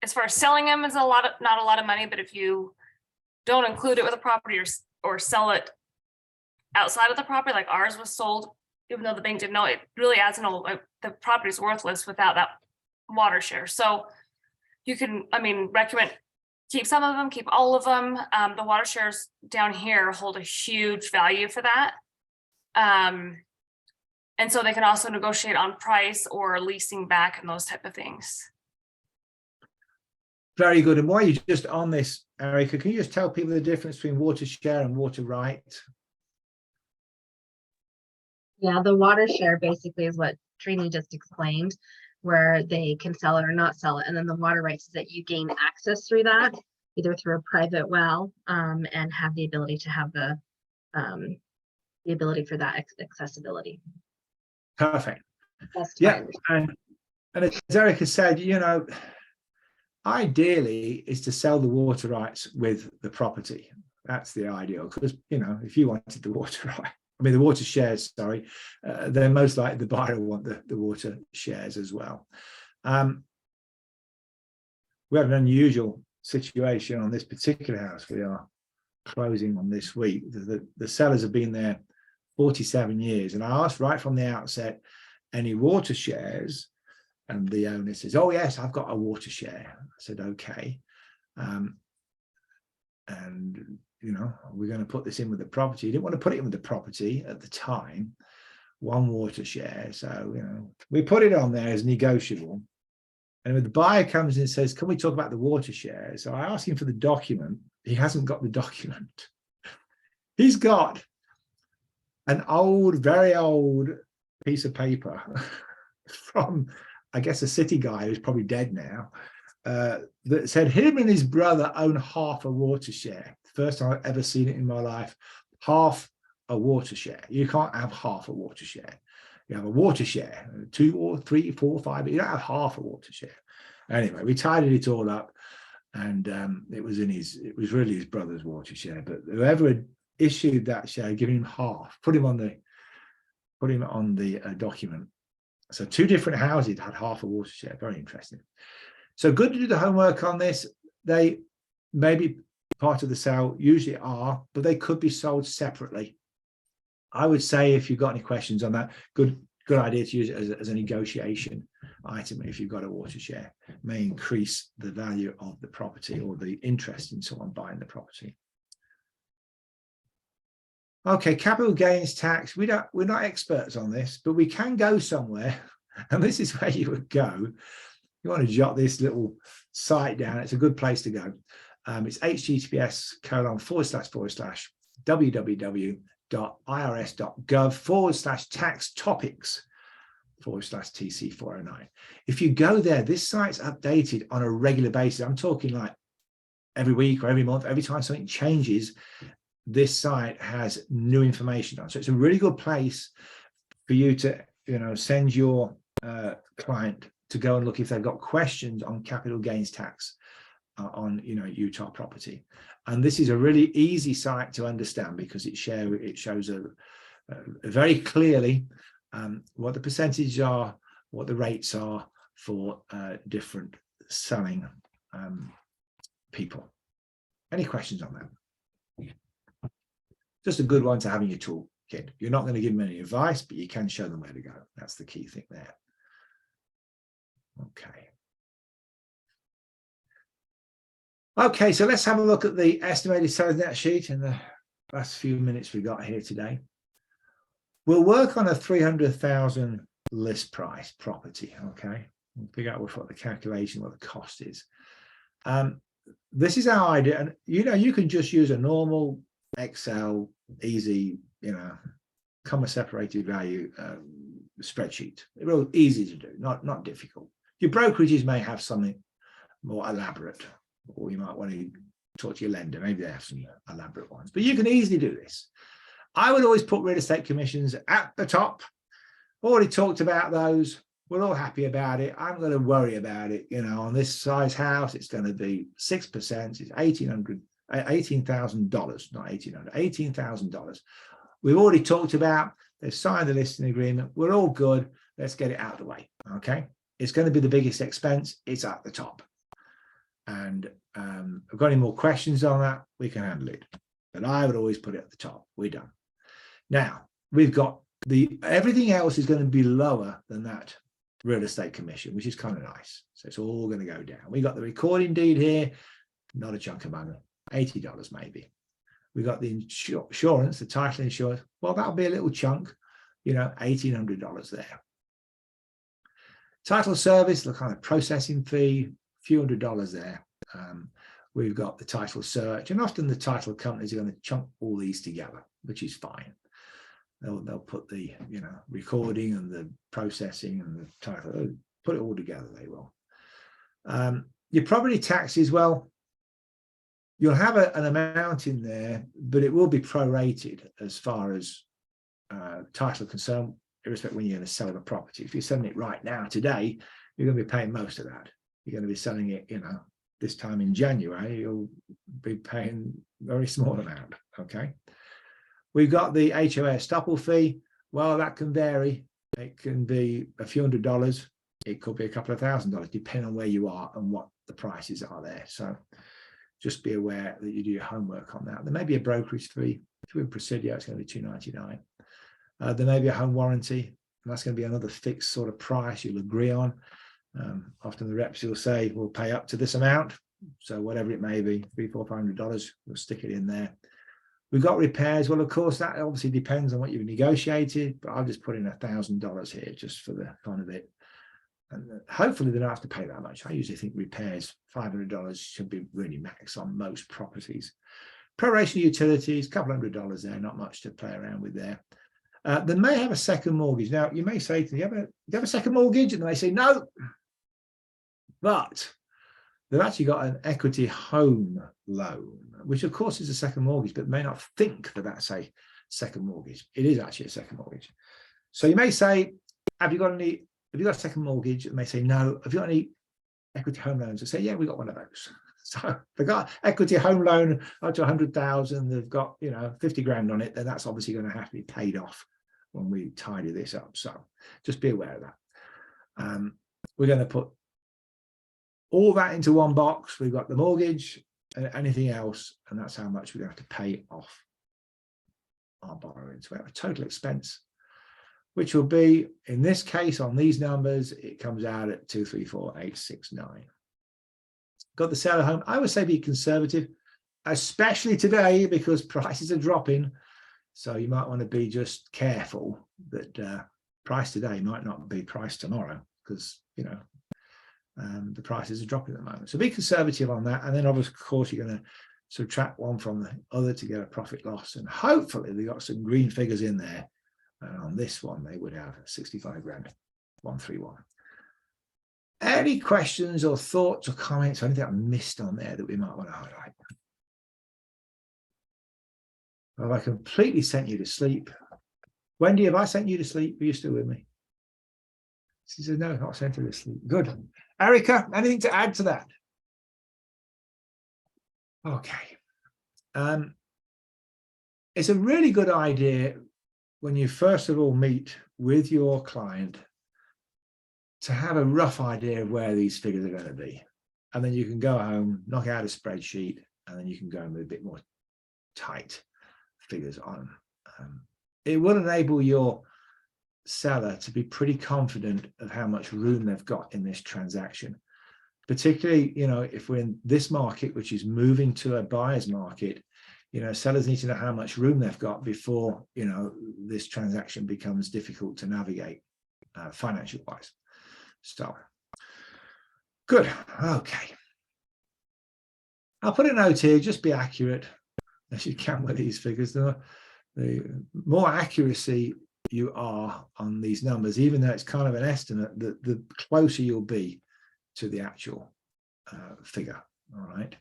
as far as selling them is not a lot of money, but if you don't include it with a property or sell it outside of the property, like ours was sold, even though the bank didn't know, it really adds the property's worthless without that water share. So you can, recommend keep some of them, keep all of them. The water shares down here hold a huge value for that. And so they can also negotiate on price or leasing back and those type of things. Very good. And while you're just on this, Erica, can you just tell people the difference between water share and water right? Yeah, the water share basically is what Trini just explained, where they can sell it or not sell it. And then the water rights is that you gain access through that, either through a private well, and have the ability to have the ability for that accessibility. Perfect. Yeah, and as Erica said, ideally is to sell the water rights with the property. That's the ideal, because if you wanted the water right, the water shares, sorry, then most likely the buyer will want the water shares as well. We have an unusual situation on this particular house we are closing on this week. The sellers have been there 47 years, and I asked right from the outset, any water shares? And the owner says, oh yes, I've got a water share. I said, okay. And we're going to put this in with the property. He didn't want to put it in with the property at the time. one water share. So, you know, we put it on there as negotiable. And when the buyer comes in and says, can we talk about the water share? So I ask him for the document. He hasn't got the document. He's got an old, very old piece of paper from, I guess, a city guy who's probably dead now, that said him and his brother own half a water share. First time I've ever seen it in my life. Half a water share. You can't have half a water share. You have a water share, 2 or 3, 4, 5, but you don't have half a water share. Anyway, we tidied it all up, and it was really his brother's water share. But whoever had issued that share, giving him half, put him on the document. So 2 different houses had half a water share. Very interesting. So good to do the homework on this. They may be part of the sale, usually are, but they could be sold separately. I would say if you've got any questions on that, good idea to use it as a negotiation item. If you've got a water share, it may increase the value of the property or the interest in someone buying the property. Okay, capital gains tax. We're not experts on this, but we can go somewhere, and this is where you would go. You want to jot this little site down. It's a good place to go. It's https://www.irs.gov/tax-topics/TC409. If you go there, this site's updated on a regular basis. I'm talking like every week or every month. Every time something changes, this site has new information on. So it's a really good place for you to, you know, send your client to go and look if they've got questions on capital gains tax on, you know, Utah property. And this is a really easy site to understand because it shows very clearly what the percentages are, what the rates are for different selling people. Any questions on that? Just a good one to have in your toolkit. You're not going to give them any advice, but you can show them where to go. That's the key thing there. Okay, so let's have a look at the estimated seller's net sheet in the last few minutes we got here today. We'll work on a 300,000 list price property. Okay, we'll figure out what the calculation, what the cost is. This is our idea, and you know, you can just use a normal Excel, easy, you know, comma separated value spreadsheet. Real easy to do, not difficult. Your brokerages may have something more elaborate, or you might want to talk to your lender. Maybe they have some elaborate ones, but you can easily do this. I would always put real estate commissions at the top. Already talked about those. We're all happy about it. I'm going to worry about it. You know, on this size house, it's going to be 6%. It's $18,000, not $1,800, $18,000. We've already talked about, they've signed the listing agreement. We're all good. Let's get it out of the way. Okay. It's going to be the biggest expense. It's at the top. And if I've got any more questions on that, we can handle it. But I would always put it at the top. We're done. Now we've got everything else is going to be lower than that real estate commission, which is kind of nice. So it's all going to go down. We got the recording deed here, not a chunk of money, $80 maybe. We got the insurance, the title insurance. Well, that'll be a little chunk, you know, $1,800 there. Title service, the kind of processing fee, a few $100s there. We've got the title search, and often the title companies are going to chunk all these together, which is fine. They'll put the, you know, recording and the processing and the title, put it all together, they will. Your property taxes, well, you'll have an amount in there, but it will be prorated as far as title concerned, irrespective when you're going to sell a property. If you're selling it right now, today, you're going to be paying most of that. You're going to be selling it, you know, this time in January, you'll be paying a very small amount, okay? We've got the HOA estoppel fee. Well, that can vary. It can be a few $100s. It could be a couple of $1,000s, depending on where you are and what the prices are there. So just be aware that you do your homework on that. There may be a brokerage fee. If you're in Presidio, it's going to be $2.99. There may be a home warranty, and that's going to be another fixed sort of price you'll agree on. Often the reps will say, we'll pay up to this amount. So whatever it may be, $300, $400, we'll stick it in there. We've got repairs. Well, of course, that obviously depends on what you've negotiated, but I'll just put in $1,000 here just for the fun of it. And hopefully they don't have to pay that much. I usually think repairs, $500 should be really max on most properties. Proration utilities, a couple $100 there, not much to play around with there. They may have a second mortgage. Now, you may say, do you have a second mortgage? And they say, no. But they've actually got an equity home loan, which of course is a second mortgage, but may not think that that's a second mortgage. It is actually a second mortgage. So you may say, have you got a second mortgage? And they say, no. Have you got any equity home loans? I say, yeah, we got one of those. So they've got equity home loan up to 100,000. They've got, 50 grand on it. Then that's obviously going to have to be paid off when we tidy this up. So just be aware of that. We're going to put all that into one box. We've got the mortgage and anything else, and that's how much we're going to have to pay off our borrowings. We have a total expense, which will be, in this case, on these numbers, it comes out at 234,869. Got the seller home. I would say be conservative, especially today because prices are dropping. So you might want to be just careful that price today might not be price tomorrow because, the prices are dropping at the moment. So be conservative on that. And then, of course, you're going to subtract one from the other to get a profit loss. And hopefully they got some green figures in there. And on this one, they would have 65 grand, 131. Any questions or thoughts or comments, or anything I missed on there that we might want to highlight? Well, I completely sent you to sleep. Wendy, have I sent you to sleep? Are you still with me? She says, no, not sent her to sleep. Good. Erica, anything to add to that? Okay. It's a really good idea when you first of all meet with your client to have a rough idea of where these figures are going to be. And then you can go home, knock out a spreadsheet, and then you can go in with a bit more tight figures on. It will enable your seller to be pretty confident of how much room they've got in this transaction. Particularly, if we're in this market, which is moving to a buyer's market, sellers need to know how much room they've got before, this transaction becomes difficult to navigate financial wise. So, good. Okay. I'll put a note here, just be accurate as you can with these figures. The more accuracy you are on these numbers, even though it's kind of an estimate, the closer you'll be to the actual figure. All right.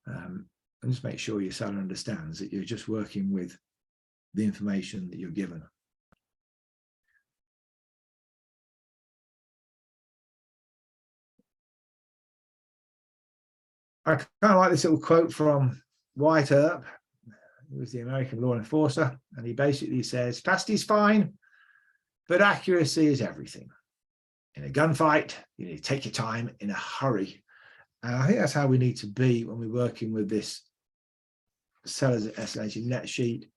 And just make sure your seller understands that you're just working with the information that you're given. I kind of like this little quote from White Earp, who was the American law enforcer, and he basically says, fast is fine, but accuracy is everything. In a gunfight, you need to take your time in a hurry. And I think that's how we need to be when we're working with this seller's estimated net sheet.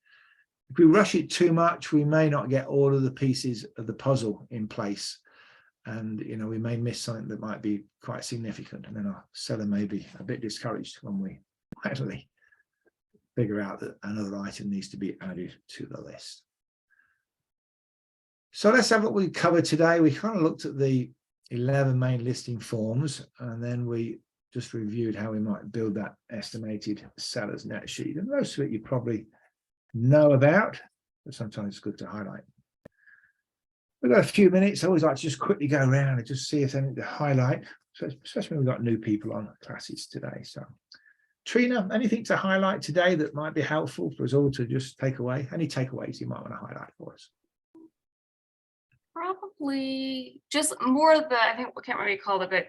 If we rush it too much, we may not get all of the pieces of the puzzle in place. And, we may miss something that might be quite significant. And then our seller may be a bit discouraged when we finally figure out that another item needs to be added to the list. So let's have what we covered today. We kind of looked at the 11 main listing forms, and then we just reviewed how we might build that estimated seller's net sheet. And most of it you probably know about, but sometimes it's good to highlight. We've got a few minutes. I always like to just quickly go around and just see if there's anything to highlight, so especially when we've got new people on classes today. So, Trina, anything to highlight today that might be helpful for us all to just take away? Any takeaways you might want to highlight for us? Probably just more of the, I can't remember what you called it, but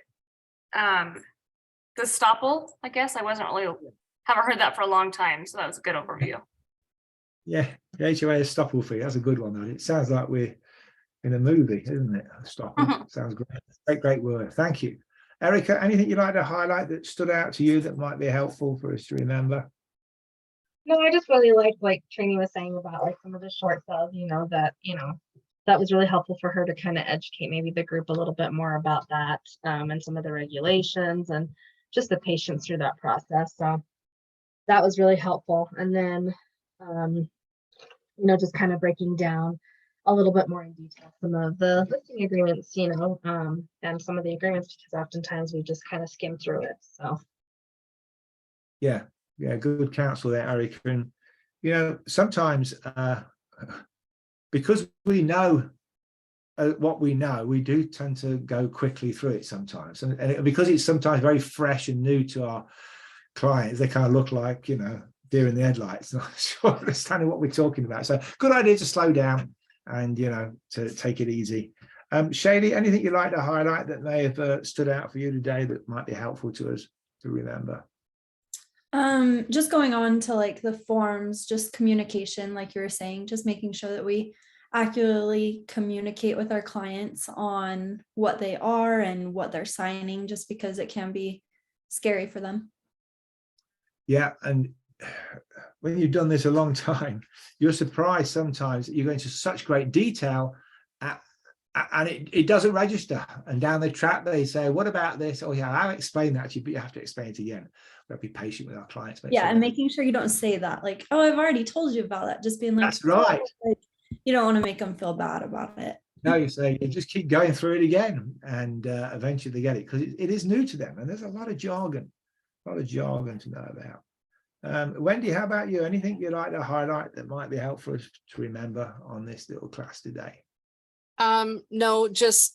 the stopple, I guess. I haven't heard that for a long time, so that was a good overview. Yeah, the HOA stopple fee, that's a good one. Though. It sounds like we're in a movie, isn't it? Stopple. Sounds great. Great word. Thank you. Erica, anything you'd like to highlight that stood out to you that might be helpful for us to remember? No, I just really liked, like Trini was saying about like some of the short sales, that was really helpful for her to kind of educate maybe the group a little bit more about that and some of the regulations and just the patience through that process. So that was really helpful. And then, you know, just kind of breaking down a little bit more in detail some of the listing agreements, you know, and some of the agreements, because oftentimes we just kind of skim through it. So Yeah, good counsel there, Eric. And you know, sometimes because we know what we know, we do tend to go quickly through it sometimes, and because it's sometimes very fresh and new to our clients, they kind of look like, you know, deer in the headlights, not sure understanding what we're talking about. So good idea to slow down and, you know, to take it easy. Shaylee, anything you'd like to highlight that may have stood out for you today that might be helpful to us to remember? Just going on to like the forms, just communication, like you were saying, just making sure that we accurately communicate with our clients on what they are and what they're signing, just because it can be scary for them. Yeah, and when you've done this a long time, you're surprised sometimes that you go into such great detail and it doesn't register. And down the track, they say, what about this? Oh yeah, I'll explain that to you, but you have to explain it again. We've got to be patient with our clients. Yeah, and making sure you don't say that, like, oh, I've already told you about that. Just being like, that's right. Like, you don't want to make them feel bad about it. No, you say you just keep going through it again, and eventually they get it, because it is new to them, and there's a lot of jargon to know about. Wendy, how about you? Anything you'd like to highlight that might be helpful for us to remember on this little class today? No, just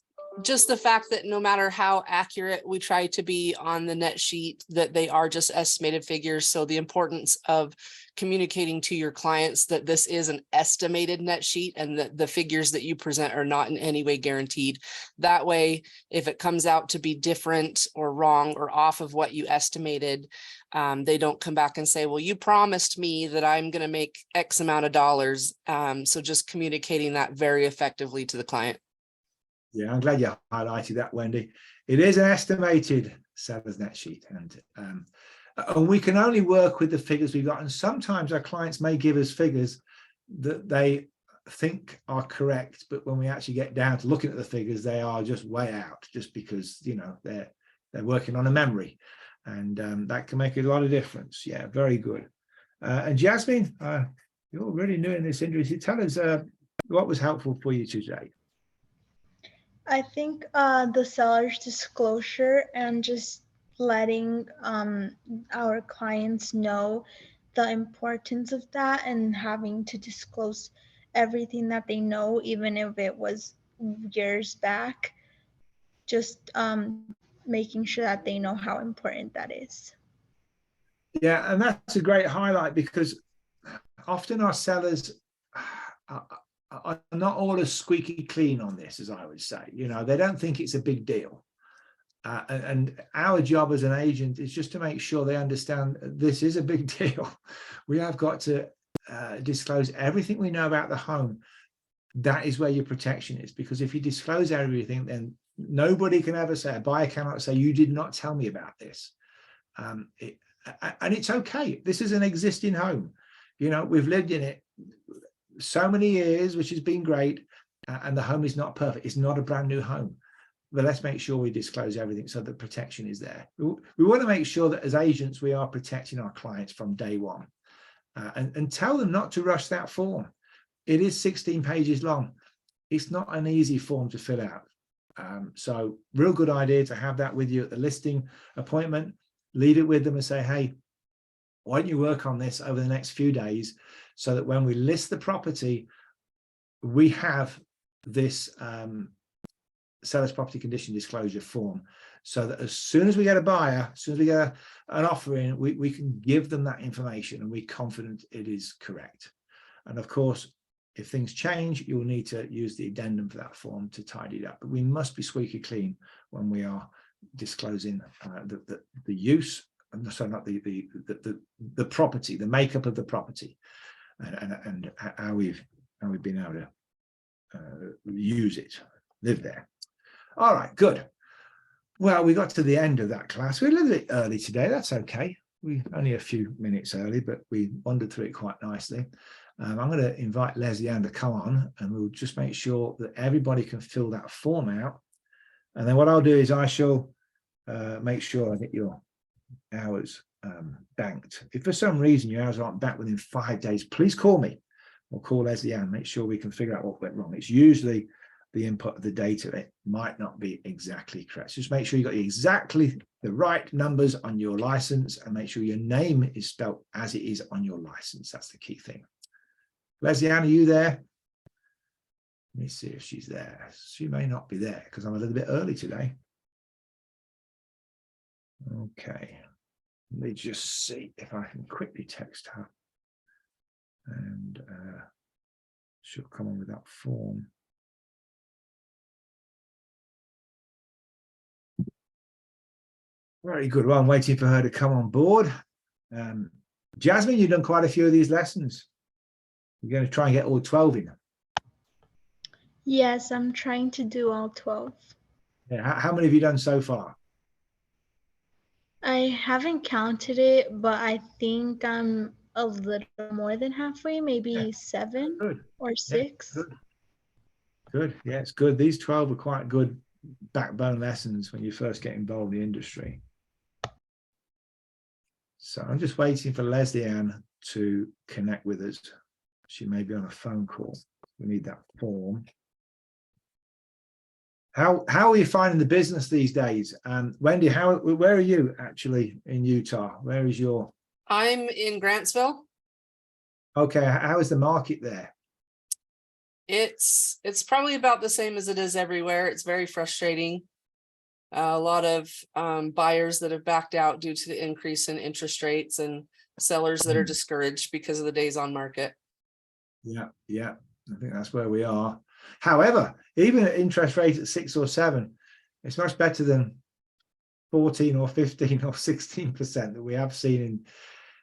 the fact that no matter how accurate we try to be on the net sheet, that they are just estimated figures. So the importance of communicating to your clients that this is an estimated net sheet and that the figures that you present are not in any way guaranteed. That way, if it comes out to be different or wrong or off of what you estimated, they don't come back and say, well, you promised me that I'm going to make X amount of dollars. So just communicating that very effectively to the client. Yeah, I'm glad you highlighted that, Wendy. It is an estimated seller's net sheet, and we can only work with the figures we've got. And sometimes our clients may give us figures that they think are correct, but when we actually get down to looking at the figures, they are just way out, just because, you know, they're working on a memory, and that can make a lot of difference. Yeah, very good. And Jasmine, you're really new in this industry. Tell us what was helpful for you today. I think the seller's disclosure and just letting our clients know the importance of that, and having to disclose everything that they know, even if it was years back, just making sure that they know how important that is. Yeah, and that's a great highlight, because often our sellers are not all as squeaky clean on this as I would say. You know, they don't think it's a big deal. And our job as an agent is just to make sure they understand this is a big deal. We have got to disclose everything we know about the home. That is where your protection is, because if you disclose everything, then nobody can ever say, a buyer cannot say, you did not tell me about this. And it's okay. This is an existing home. You know, we've lived in it so many years, which has been great, and the home is not perfect. It's not a brand new home, but let's make sure we disclose everything so that protection is there. We want to make sure that as agents, we are protecting our clients from day one, and tell them not to rush that form. It is 16 pages long. It's not an easy form to fill out. So real good idea to have that with you at the listing appointment. Leave it with them and say, hey, why don't you work on this over the next few days, so that when we list the property, we have this seller's property condition disclosure form, so that as soon as we get a buyer, as soon as we get an offer in, we can give them that information and we're confident it is correct. And of course, if things change, you'll need to use the addendum for that form to tidy it up. But we must be squeaky clean when we are disclosing the use, and so not the property, the makeup of the property, and how we've been able to use it, live there. All right, good. Well, we got to the end of that class. We're a little bit early today. That's okay. We only a few minutes early, but we wandered through it quite nicely. I'm going to invite Leslie Ann to come on, and we'll just make sure that everybody can fill that form out. And then what I'll do is I shall make sure I get your hours banked. If for some reason your hours aren't banked within 5 days, please call me or call Leslie Ann, make sure we can figure out what went wrong. It's usually the input of the data. It might not be exactly correct. Just make sure you got exactly the right numbers on your license, and make sure your name is spelled as it is on your license. That's the key thing. Leslie Ann, are you there? Let me see if she's there. She may not be there because I'm a little bit early today. Okay. Let me just see if I can quickly text her. And she'll come on with that form. Very good. Well, I'm waiting for her to come on board. Jasmine, you've done quite a few of these lessons. You're going to try and get all 12 in. Yes, I'm trying to do all 12. Yeah. How many have you done so far? I haven't counted it, but I think I'm a little more than halfway, maybe 7 Good. or 6. Good. Good. Yeah, it's good. These 12 are quite good backbone lessons when you first get involved in the industry. So I'm just waiting for Leslie Ann to connect with us. She may be on a phone call. We need that form. How are you finding the business these days? Wendy, where are you actually in Utah? Where is your? I'm in Grantsville. Okay, how is the market there? It's probably about the same as it is everywhere. It's very frustrating. A lot of buyers that have backed out due to the increase in interest rates, and sellers that are discouraged because of the days on market. Yeah, I think that's where we are. However, even at interest rate at 6 or 7, it's much better than 14 or 15 or 16% that we have seen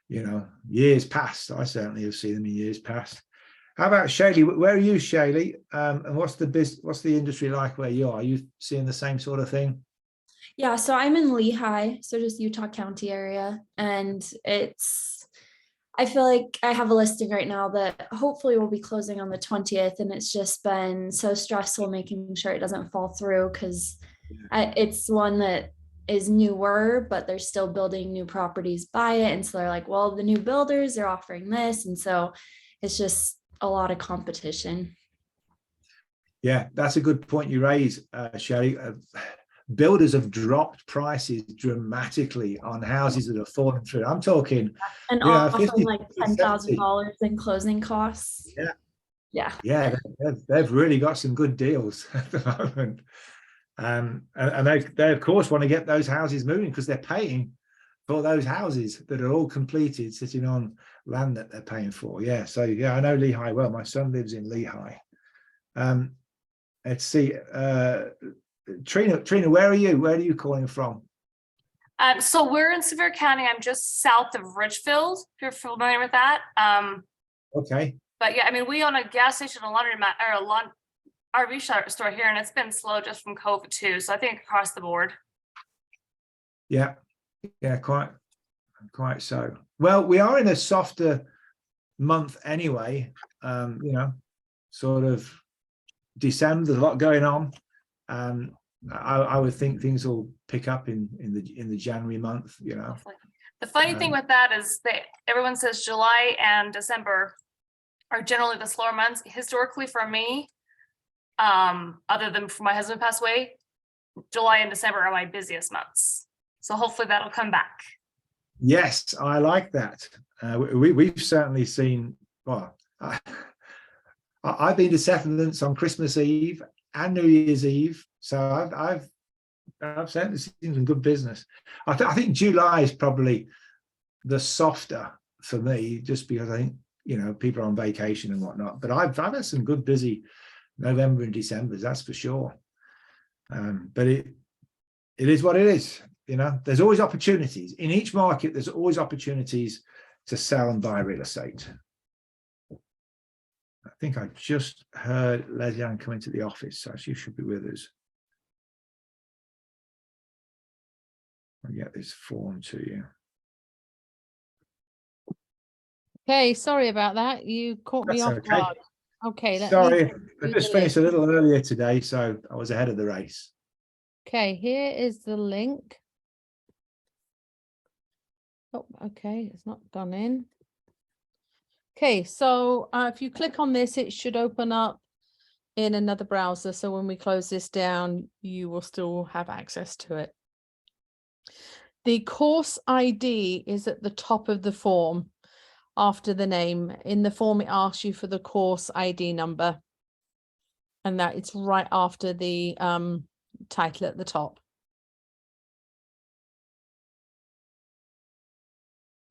in, years past. I certainly have seen them in years past. How about Shaylee? Where are you, Shaylee? And what's the industry like where you are? Are you seeing the same sort of thing? Yeah, so I'm in Lehigh, so just Utah County area, and I feel like I have a listing right now that hopefully will be closing on the 20th, and it's just been so stressful making sure it doesn't fall through, because it's one that is newer, but they're still building new properties by it, and so they're like, well, the new builders are offering this, and so it's just a lot of competition. Yeah, that's a good point you raise, Sherry. Builders have dropped prices dramatically on houses that are falling through. I'm talking, and offering 50, like $10,000 in closing costs. Yeah, they've really got some good deals at the moment, and they of course want to get those houses moving because they're paying for those houses that are all completed, sitting on land that they're paying for. Yeah, so yeah, I know Lehigh well. My son lives in Lehigh. Let's see. Trina, where are you? Where are you calling from? So we're in Sevier County. I'm just south of Ridgefield, if you're familiar with that. Okay. But yeah, I mean, we own a gas station, a laundromat, or a RV store here, and it's been slow just from COVID too. So I think across the board. Yeah, quite so. Well, we are in a softer month anyway. Sort of December. There's a lot going on. I would think things will pick up in the January month. The funny thing with that is that everyone says July and December are generally the slower months. Historically, for me, other than for my husband passed away, July and December are my busiest months. So hopefully that'll come back. Yes, I like that. We've certainly seen. Well, I've been to settlements on Christmas Eve and New Year's Eve, so I've certainly seen some good business. I think July is probably the softer for me, just because I think people are on vacation and whatnot. But I've had some good busy November and December, that's for sure. But it is what it is. There's always opportunities in each market. There's always opportunities to sell and buy real estate. I think I just heard Leslie Ann come into the office, so she should be with us. I'll get this form to you. Okay, sorry about that. You caught me off guard. Okay, sorry, I just finished a little earlier today, so I was ahead of the race. Okay, here is the link. Oh, okay, it's not gone in. Okay, so if you click on this, it should open up in another browser. So when we close this down, you will still have access to it. The course ID is at the top of the form after the name. In the form, it asks you for the course ID number. And that it's right after the title at the top.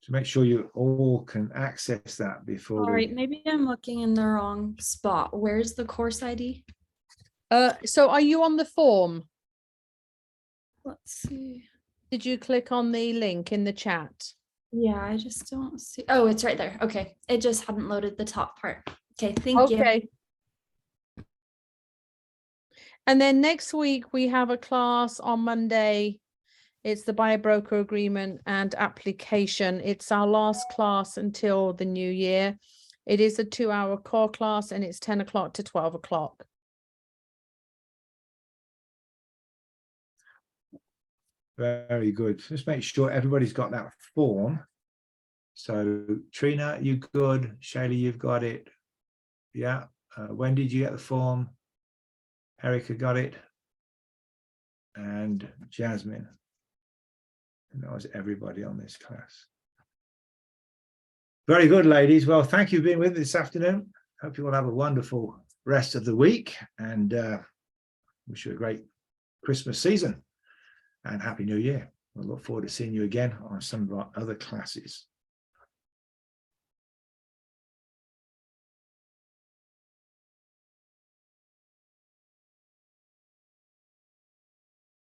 To make sure you all can access that before All right, we. maybe I'm looking in the wrong spot. Where's the course ID? So are you on the form? Let's see. Did you click on the link in the chat? Yeah, I just don't see. Oh, it's right there. Okay. It just hadn't loaded the top part. Okay, thank you. Okay. And then next week we have a class on Monday. It's the buyer broker agreement and application. It's our last class until the new year. It is a 2-hour core class and it's 10 o'clock to 12 o'clock. Very good. Just make sure everybody's got that form. So Trina, you good? Shaylee, you've got it. Yeah. When did you get the form? Erica got it. And Jasmine. And that was everybody on this class. Very good, ladies. Well, thank you for being with us this afternoon. Hope you all have a wonderful rest of the week and wish you a great Christmas season and Happy New Year. We'll look forward to seeing you again on some of our other classes.